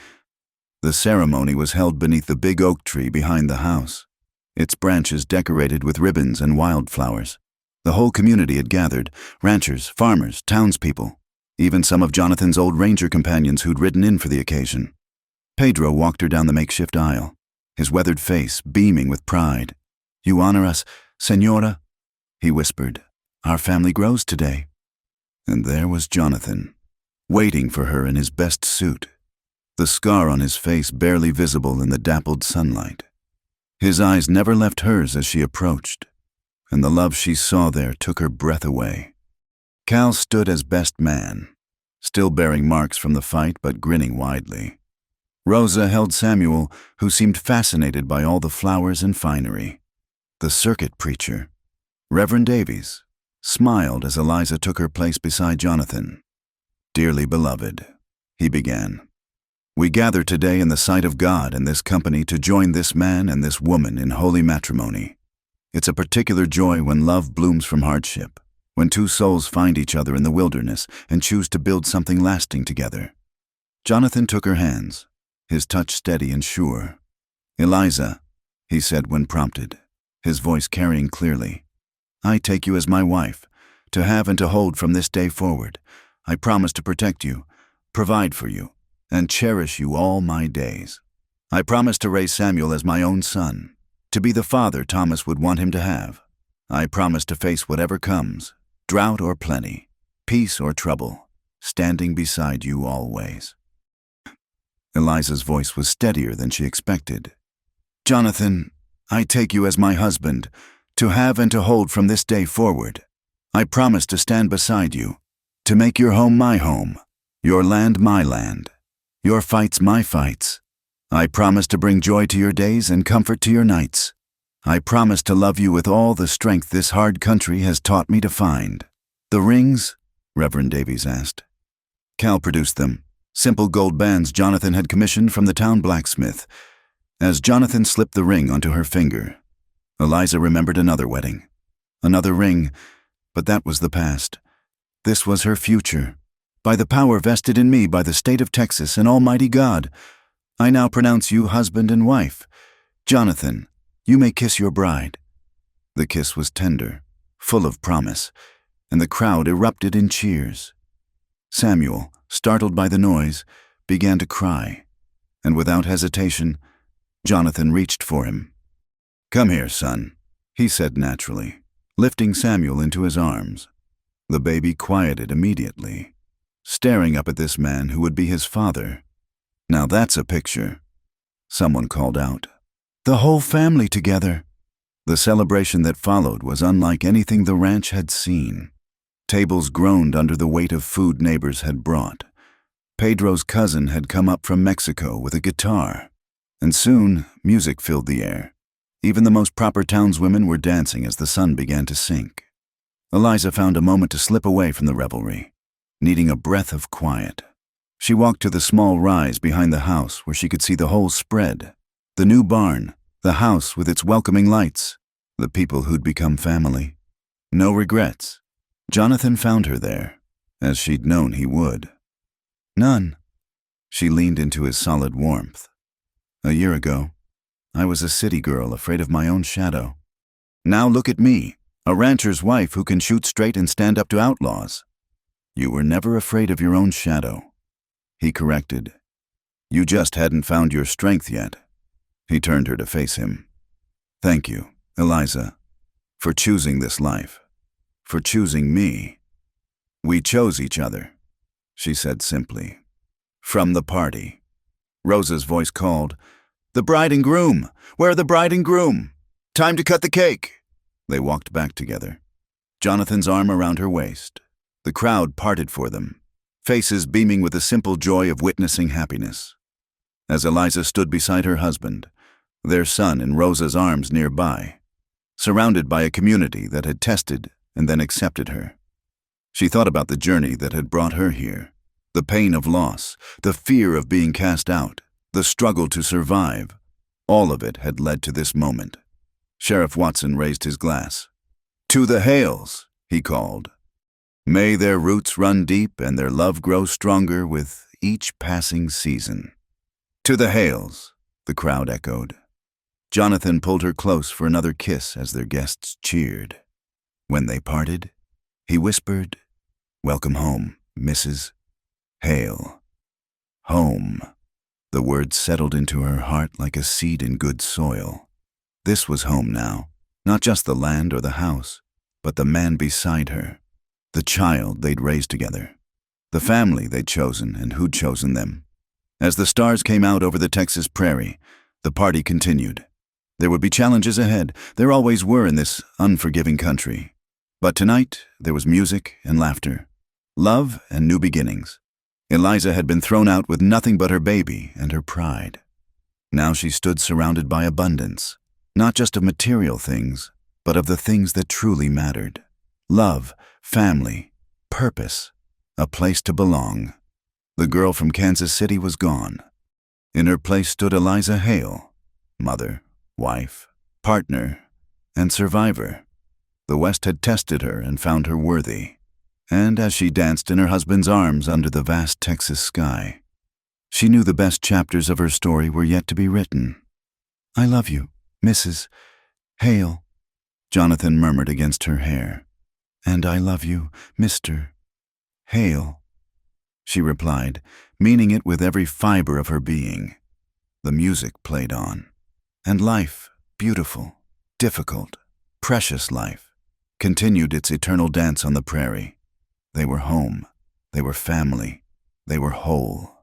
Speaker 1: The ceremony was held beneath the big oak tree behind the house, its branches decorated with ribbons and wildflowers. The whole community had gathered, ranchers, farmers, townspeople, even some of Jonathan's old ranger companions who'd ridden in for the occasion. Pedro walked her down the makeshift aisle, his weathered face beaming with pride. "You honor us, Senora," he whispered. "Our family grows today." And there was Jonathan, waiting for her in his best suit, the scar on his face barely visible in the dappled sunlight. His eyes never left hers as she approached, and the love she saw there took her breath away. Cal stood as best man, still bearing marks from the fight but grinning widely. Rosa held Samuel, who seemed fascinated by all the flowers and finery. The circuit preacher, Reverend Davies, smiled as Eliza took her place beside Jonathan. "Dearly beloved," he began, "we gather today in the sight of God and this company to join this man and this woman in holy matrimony. It's a particular joy when love blooms from hardship, when two souls find each other in the wilderness and choose to build something lasting together." Jonathan took her hands, his touch steady and sure. "Eliza," he said when prompted, his voice carrying clearly, "I take you as my wife, to have and to hold from this day forward. I promise to protect you, provide for you, and cherish you all my days. I promise to raise Samuel as my own son, to be the father Thomas would want him to have. I promise to face whatever comes, drought or plenty, peace or trouble, standing beside you always." Eliza's voice was steadier than she expected. "Jonathan, I take you as my husband, to have and to hold from this day forward. I promise to stand beside you, to make your home my home, your land my land, your fights my fights. I promise to bring joy to your days and comfort to your nights. I promise to love you with all the strength this hard country has taught me to find." "The rings?" Reverend Davies asked. Cal produced them, simple gold bands Jonathan had commissioned from the town blacksmith. As Jonathan slipped the ring onto her finger, Eliza remembered another wedding, another ring, but that was the past. This was her future. "By the power vested in me by the state of Texas and Almighty God, I now pronounce you husband and wife. Jonathan, you may kiss your bride." The kiss was tender, full of promise, and the crowd erupted in cheers. Samuel, startled by the noise, began to cry, and without hesitation, Jonathan reached for him. "Come here, son," he said naturally, lifting Samuel into his arms. The baby quieted immediately, staring up at this man who would be his father. "Now that's a picture," someone called out. "The whole family together." The celebration that followed was unlike anything the ranch had seen. Tables groaned under the weight of food neighbors had brought. Pedro's cousin had come up from Mexico with a guitar, and soon music filled the air. Even the most proper townswomen were dancing as the sun began to sink. Eliza found a moment to slip away from the revelry, needing a breath of quiet. She walked to the small rise behind the house where she could see the whole spread, the new barn, the house with its welcoming lights, the people who'd become family. No regrets. Jonathan found her there, as she'd known he would. "None." She leaned into his solid warmth. "A year ago, I was a city girl afraid of my own shadow. Now look at me, a rancher's wife who can shoot straight and stand up to outlaws." "You were never afraid of your own shadow," he corrected. "You just hadn't found your strength yet." He turned her to face him. "Thank you, Eliza, for choosing this life, for choosing me. We chose each other," she said simply. From the party, Rosa's voice called, "The bride and groom! Where are the bride and groom? Time to cut the cake!" They walked back together, Jonathan's arm around her waist. The crowd parted for them, faces beaming with the simple joy of witnessing happiness. As Eliza stood beside her husband, their son in Rosa's arms nearby, surrounded by a community that had tested and then accepted her, she thought about the journey that had brought her here, the pain of loss, the fear of being cast out, the struggle to survive. All of it had led to this moment. Sheriff Watson raised his glass. "To the Hales," he called. "May their roots run deep and their love grow stronger with each passing season." "To the Hales," the crowd echoed. Jonathan pulled her close for another kiss as their guests cheered. When they parted, he whispered, "Welcome home, Mrs. Hale." Home. The word settled into her heart like a seed in good soil. This was home now, not just the land or the house, but the man beside her, the child they'd raised together, the family they'd chosen and who'd chosen them. As the stars came out over the Texas prairie, the party continued. There would be challenges ahead. There always were in this unforgiving country. But tonight, there was music and laughter, love and new beginnings. Eliza had been thrown out with nothing but her baby and her pride. Now she stood surrounded by abundance, not just of material things, but of the things that truly mattered. Love, family, purpose, a place to belong. The girl from Kansas City was gone. In her place stood Eliza Hale, mother, wife, partner, and survivor. The West had tested her and found her worthy. And as she danced in her husband's arms under the vast Texas sky, she knew the best chapters of her story were yet to be written. "I love you, Mrs. Hale," Jonathan murmured against her hair. "And I love you, Mr. Hale," she replied, meaning it with every fiber of her being. The music played on, and life, beautiful, difficult, precious life, continued its eternal dance on the prairie. They were home, They were family. They were whole.